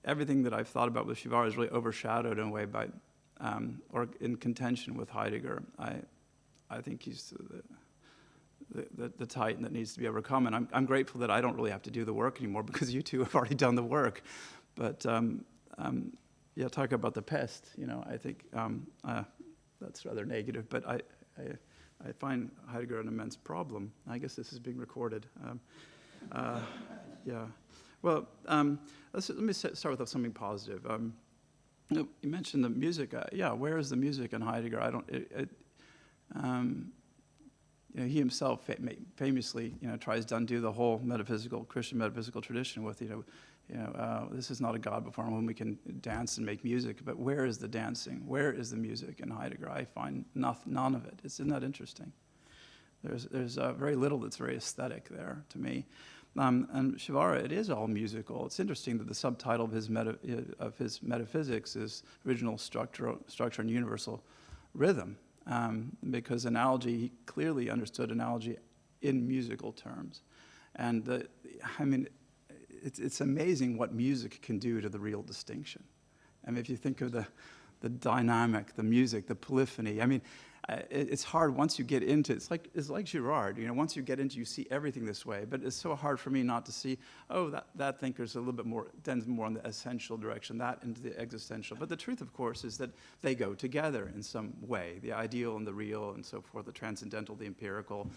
everything that I've thought about with Shivara is really overshadowed in a way by, or in contention with Heidegger. I think he's the titan that needs to be overcome, and I'm grateful that I don't really have to do the work anymore because you two have already done the work. But talk about the pest. I think that's rather negative, but I find Heidegger an immense problem. I guess this is being recorded. Well, let me start with something positive. You mentioned the music. Where is the music in Heidegger? He himself famously, tries to undo the whole Christian metaphysical tradition with, this is not a God before whom we can dance and make music. But where is the dancing? Where is the music in Heidegger? I find none of it. Isn't that interesting? There's very little that's very aesthetic there to me. And Shivara, it is all musical. It's interesting that the subtitle of his metaphysics is original structure and universal rhythm. Because analogy, he clearly understood analogy in musical terms. And it's amazing what music can do to the real distinction. If you think of the dynamic, the music, the polyphony, it's hard once you get into it. It's like Girard, once you get into, you see everything this way. But it's so hard for me not to see, that thinker's a little bit more, tends more on the essential direction, that into the existential. But the truth, of course, is that they go together in some way, the ideal and the real and so forth, the transcendental, the empirical,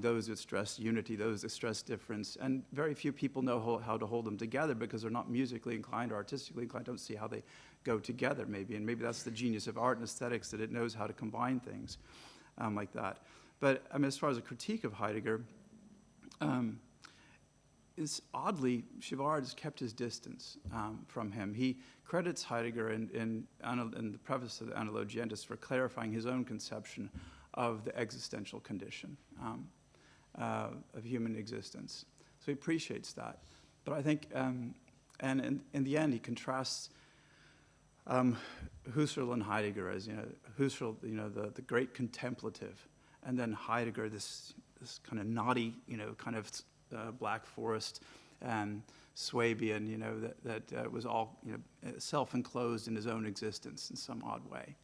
those that stress unity, those that stress difference. And very few people know how to hold them together because they're not musically inclined or artistically inclined, don't see how they go together maybe. And maybe that's the genius of art and aesthetics, that it knows how to combine things like that. But as far as a critique of Heidegger, it's oddly, Shivard has kept his distance from him. He credits Heidegger in the preface of the Analogy for clarifying his own conception of the existential condition of human existence. So he appreciates that. But I think, and in the end, he contrasts Husserl and Heidegger as, Husserl, the great contemplative, and then Heidegger, this kind of naughty, Black Forest Swabian, that was all, self-enclosed in his own existence in some odd way.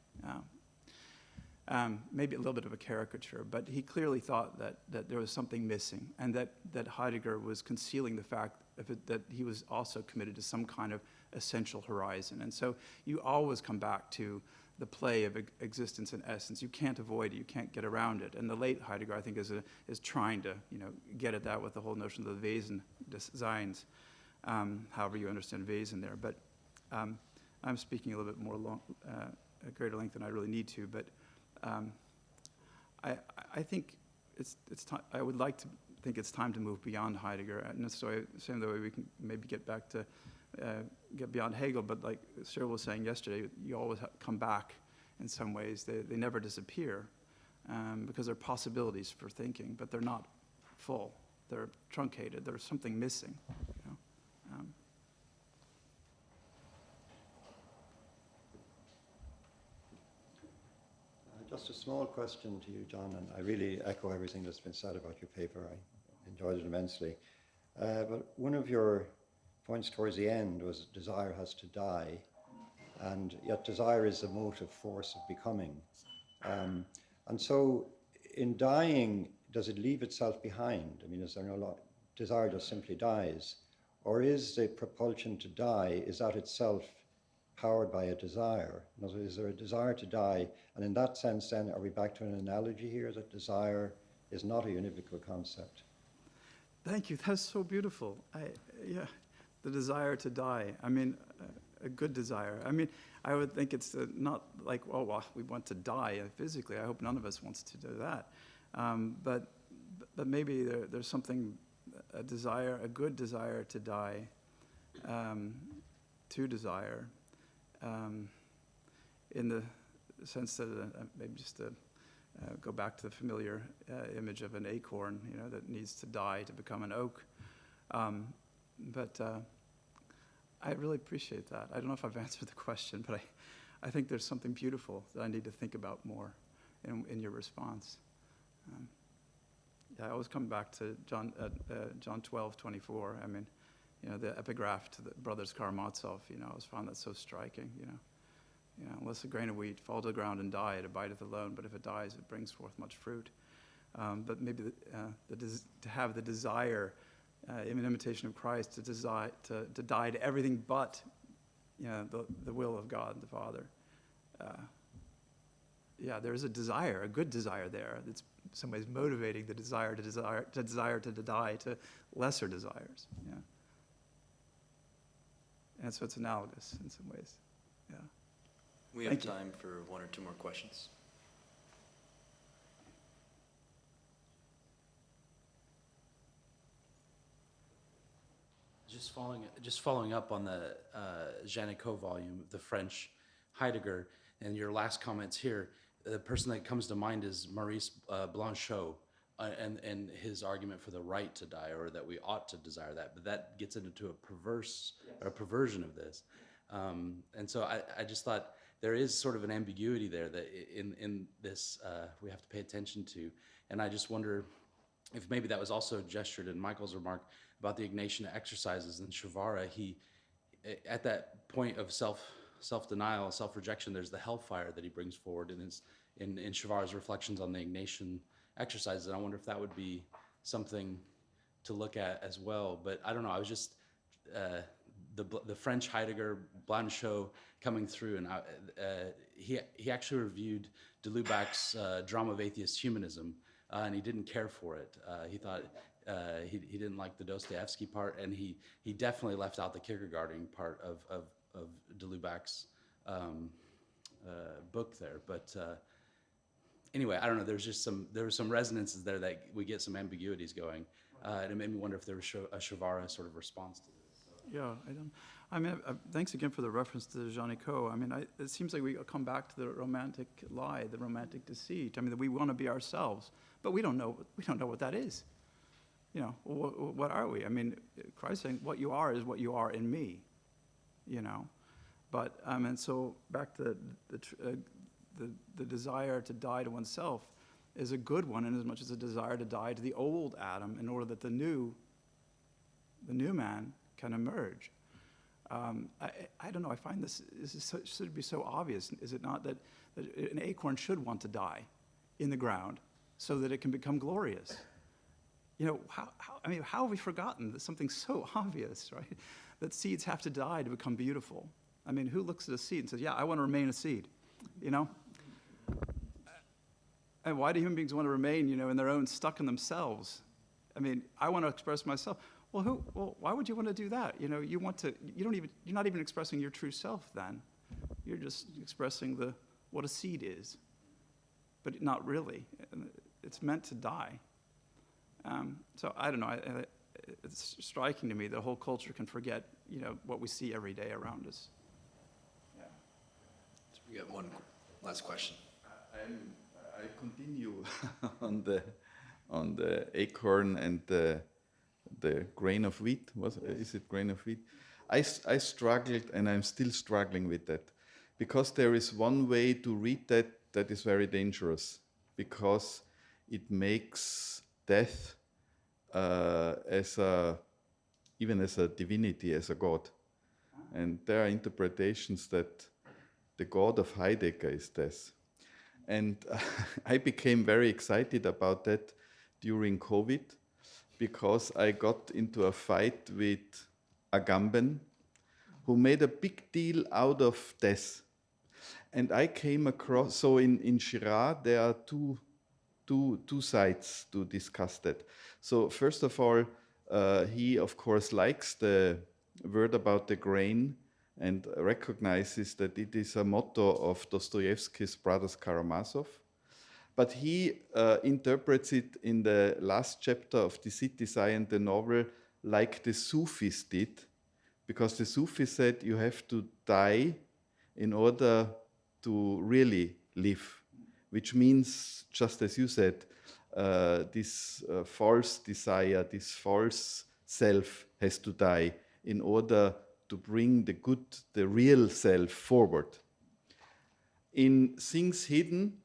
Maybe a little bit of a caricature, but he clearly thought that there was something missing, and that Heidegger was concealing the fact that he was also committed to some kind of essential horizon. And so you always come back to the play of existence and essence. You can't avoid it. You can't get around it. And the late Heidegger, I think, is trying to get at that with the whole notion of the Wesen des Seins, however you understand Wesen there. But I'm speaking a little bit more at greater length than I really need to. But I think it's time. I would like to think it's time to move beyond Heidegger. And so same way we can maybe get back to get beyond Hegel. But like Cyril was saying yesterday, you always come back in some ways. They never disappear because they're possibilities for thinking, but they're not full. They're truncated. There's something missing. Just a small question to you, John, and I really echo everything that's been said about your paper. I enjoyed it immensely. But one of your points towards the end was desire has to die, and yet desire is the motive force of becoming. And so in dying, does it leave itself behind? I mean, is there no desire just simply dies? Or is the propulsion to die, is that itself powered by a desire? In other words, is there a desire to die? And in that sense, then, are we back to an analogy here, that desire is not a univocal concept? Thank you. That's so beautiful. Yeah, the desire to die. I mean, a good desire. I mean, I would think it's not like, oh, well, we want to die physically. I hope none of us wants to do that. But maybe there's something, a desire, a good desire to die, to desire, in the sense that maybe just to go back to the familiar image of an acorn, that needs to die to become an oak. But I really appreciate that. I don't know if I've answered the question, but I think there's something beautiful that I need to think about more in your response. I always come back to John 12:24. I mean, the epigraph to the brothers Karamazov. I always found that so striking. Unless a grain of wheat fall to the ground and die, it abideth alone. But if it dies, it brings forth much fruit. But maybe to have the desire, in an imitation of Christ, to die to everything but, the will of God the Father. There is a desire, a good desire there. That's in some ways motivating the desire to die to lesser desires. Yeah. And so it's analogous in some ways. Yeah. We have time for one or two more questions. Just following up on the Janicot volume, the French Heidegger, and your last comments here, the person that comes to mind is Maurice Blanchot, and his argument for the right to die, or that we ought to desire that. But that gets into a perversion of this. And so I just thought there is sort of an ambiguity there that in this we have to pay attention to. And I just wonder if maybe that was also gestured in Michael's remark about the Ignatian exercises in Shavara. He, at that point of self-denial, self-rejection, there's the hellfire that he brings forward in Shavara's reflections on the Ignatian exercises. And I wonder if that would be something to look at as well. But I don't know, I was just, the French Heidegger, Blanchot coming through, and he actually reviewed de Lubac's Drama of Atheist Humanism, and he didn't care for it. He thought he didn't like the Dostoevsky part, and he definitely left out the Kierkegaardian part of de Lubac's book there. But anyway, I don't know. There were some resonances there that we get some ambiguities going, and it made me wonder if there was a Shavara sort of response to this. Yeah, I mean, thanks again for the reference to Janicot. I mean, it seems like we come back to the romantic lie, the romantic deceit. I mean, that we want to be ourselves, but we don't know what that is. What are we? I mean, Christ saying, "What you are is what you are in me." But and so back to the desire to die to oneself is a good one, in as much as a desire to die to the old Adam, in order that the new man can emerge. I don't know. I find this should be so obvious, is it not, that an acorn should want to die in the ground so that it can become glorious? How have we forgotten that something so obvious, right? That seeds have to die to become beautiful. I mean, who looks at a seed and says, "Yeah, I want to remain a seed," And why do human beings want to remain, in their own, stuck in themselves? I mean, I want to express myself. Well, why would you want to do that? You're not even expressing your true self then. You're just expressing what a seed is, but not really. It's meant to die. So I don't know. It's striking to me that a whole culture can forget, what we see every day around us. Yeah. So we got one last question. I continue on the acorn and the grain of wheat. Is it grain of wheat? I struggled, and I'm still struggling with that, because there is one way to read that is very dangerous, because it makes death even as a divinity, as a god. And there are interpretations that the god of Heidegger is death. And I became very excited about that during COVID, because I got into a fight with Agamben, who made a big deal out of death. And I came across, so in Girard, there are two sides to discuss that. So first of all, he of course likes the word about the grain and recognizes that it is a motto of Dostoevsky's Brothers Karamazov. But he interprets it in the last chapter of The City Science, the novel, like the Sufis did, because the Sufis said you have to die in order to really live, which means, just as you said, this false desire, this false self has to die in order to bring the real self forward. In Things Hidden,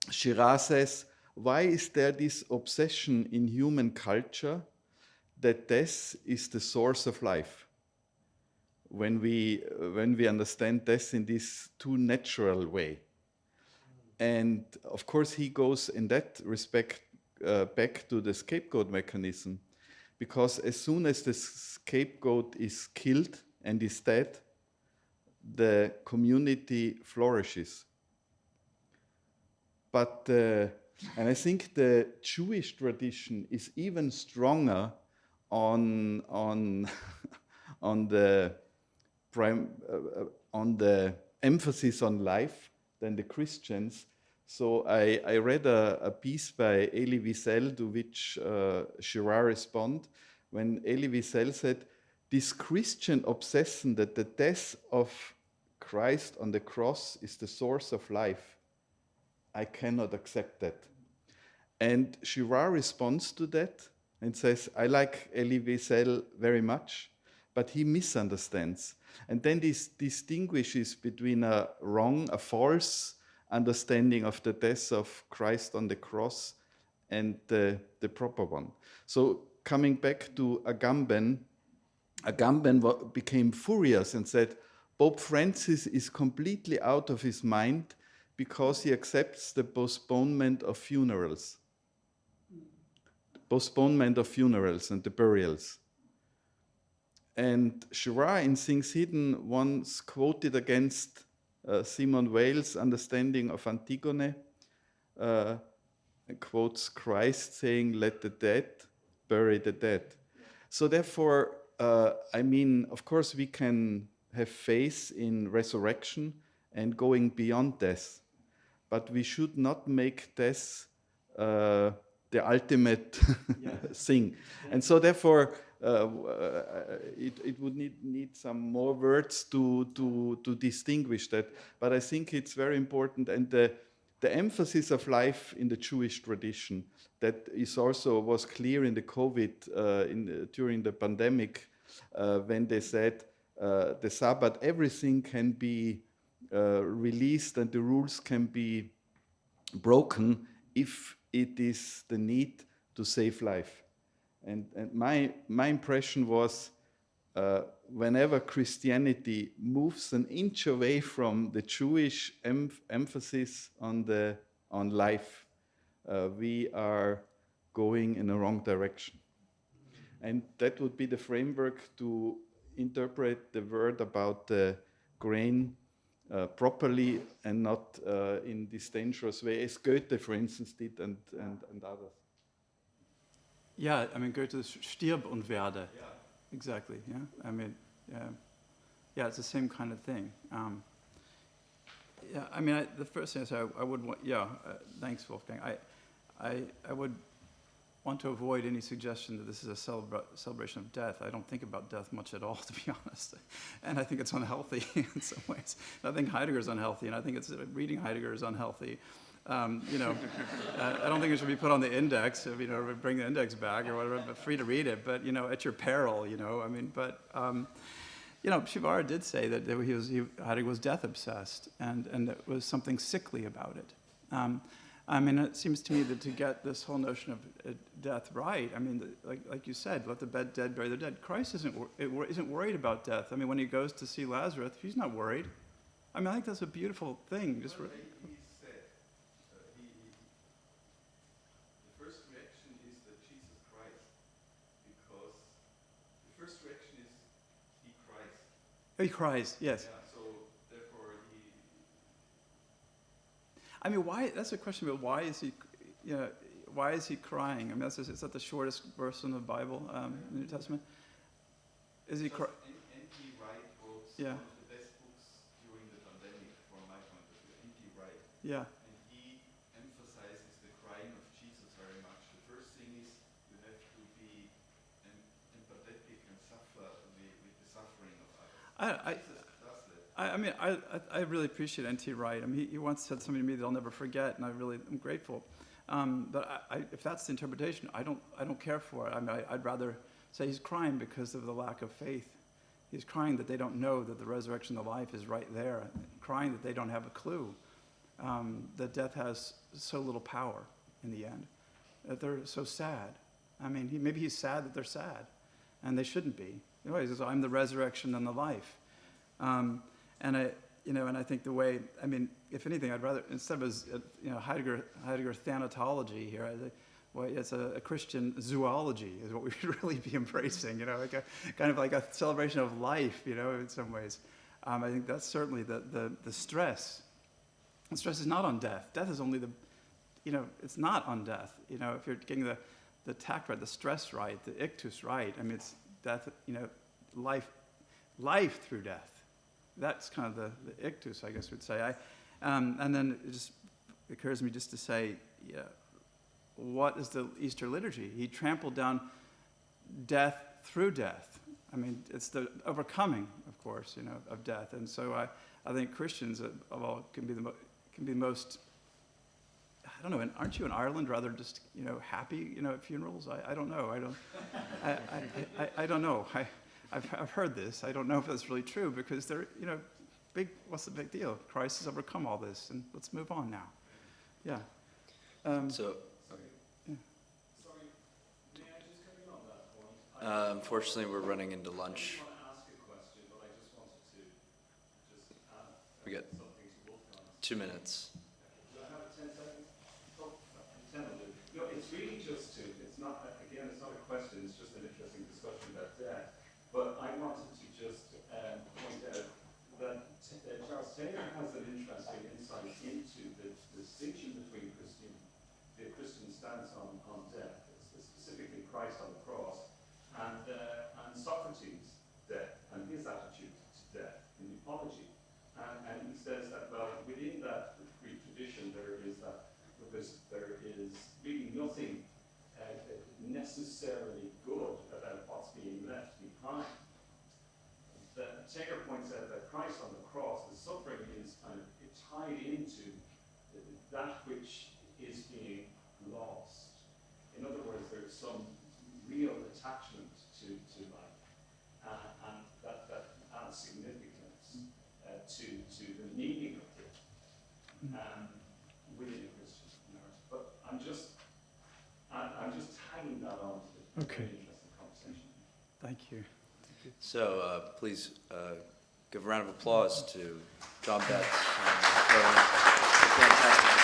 Girard says, why is there this obsession in human culture that death is the source of life? When we understand death in this too natural way. And of course he goes in that respect back to the scapegoat mechanism, because as soon as the scapegoat is killed and is dead, the community flourishes. But, and I think the Jewish tradition is even stronger on the emphasis on life than the Christians. So I read a piece by Elie Wiesel, to which Girard responded, when Elie Wiesel said, this Christian obsession that the death of Christ on the cross is the source of life, I cannot accept that. And Girard responds to that and says, I like Elie Wiesel very much, but he misunderstands. And then this distinguishes between a false understanding of the death of Christ on the cross and the proper one. So coming back to Agamben became furious and said, Pope Francis is completely out of his mind because he accepts the postponement of funerals. Postponement of funerals and the burials. And Girard in Things Hidden once quoted against Simone Weil's understanding of Antigone, quotes Christ saying, let the dead bury the dead. So therefore, of course we can have faith in resurrection and going beyond death, but we should not make death the ultimate thing. And so therefore, it would need some more words to distinguish that. But I think it's very important, and the emphasis of life in the Jewish tradition that was clear in the COVID during the pandemic, when they said the Sabbath, everything can be released and the rules can be broken if it is the need to save life. And my impression was, whenever Christianity moves an inch away from the Jewish emphasis on life, we are going in the wrong direction. And that would be the framework to interpret the word about the grain properly and not in this dangerous way, as Goethe, for instance, did and others. Yeah, I mean, Goethe, stirb und werde. Yeah. Exactly, yeah. I mean, yeah, it's the same kind of thing. Yeah, I mean, the first thing I would want, thanks, Wolfgang. I would want to avoid any suggestion that this is a celebration of death. I don't think about death much at all, to be honest. And I think it's unhealthy in some ways. I think Heidegger's unhealthy, and I think reading Heidegger is unhealthy. I don't think it should be put on the index, or bring the index back or whatever, but free to read it, but, at your peril, Girard did say that Heidegger was death obsessed, and there was something sickly about it. I mean, it seems to me that to get this whole notion of death right, I mean, like you said, let the dead bury their dead. Christ isn't worried about death. I mean, when he goes to see Lazarus, he's not worried. I mean, I think that's a beautiful thing. He said, the first reaction is that Jesus Christ, because the first reaction is he cries. He cries, yes. Yeah, so therefore he. I mean, why? That's a question about why is he, why is he crying? I mean, is that the shortest verse in the Bible, in the New Testament? Is he crying? N.T. Wright wrote Yeah. one of the best books during the pandemic, from my point of view. N.T. Wright. Yeah. And he emphasizes the crying of Jesus very much. The first thing is you have to be empathetic and suffer with the suffering of others. Jesus does that. I mean, I really appreciate N.T. Wright. I mean, he once said something to me that I'll never forget, and I'm grateful. But if that's the interpretation, I don't care for it. I mean, I'd rather say he's crying because of the lack of faith. He's crying that they don't know that the resurrection of life is right there. Crying that they don't have a clue that death has so little power in the end. That they're so sad. I mean, maybe he's sad that they're sad, and they shouldn't be. He says, "I'm the resurrection and the life." And I think the way, I mean, if anything, I'd rather, instead of Heidegger thanatology here, it's a Christian zoology is what we should really be embracing, like a kind of like a celebration of life, in some ways. I think that's certainly the stress. The stress is not on death. Death is only it's not on death. If you're getting the tact right, the stress right, the ictus right, I mean, it's death, life through death. That's kind of the ictus, I guess we'd say. And then it just occurs to me just to say, what is the Easter liturgy? He trampled down death through death. I mean, it's the overcoming, of course, of death. And so I think Christians, can be the most. I don't know. Aren't you in Ireland rather just happy at funerals? I don't know. I don't know. I've heard this. I don't know if that's really true because they're, big. What's the big deal? Christ has overcome all this, and let's move on now. Yeah. So, Sorry, may I just come in on that point? unfortunately, we're running into lunch. I didn't want to ask a question, but I just wanted to add We got something to Wolfgang. 2 minutes. Do I have 10 seconds? Oh, 10 will do. No, it's really just it's not a question, it's just an interesting discussion about death. But I wanted to just point out that Charles Taylor has an interesting insight into the distinction between the Christian stance on death, specifically Christ on the cross, and Socrates' death and his attitude to death in the Apology. And he says that, well, within that Greek tradition, there is really nothing necessarily good about what's being left behind. Taylor points out that Christ on the cross, the suffering is kind of tied into that which is being lost. In other words, there's some real attachment to life, and that adds significance to the meaning of it within a Christian narrative. But I'm just tagging that on to the Okay. very interesting conversation. Thank you. So please give a round of applause to John Betz. Fantastic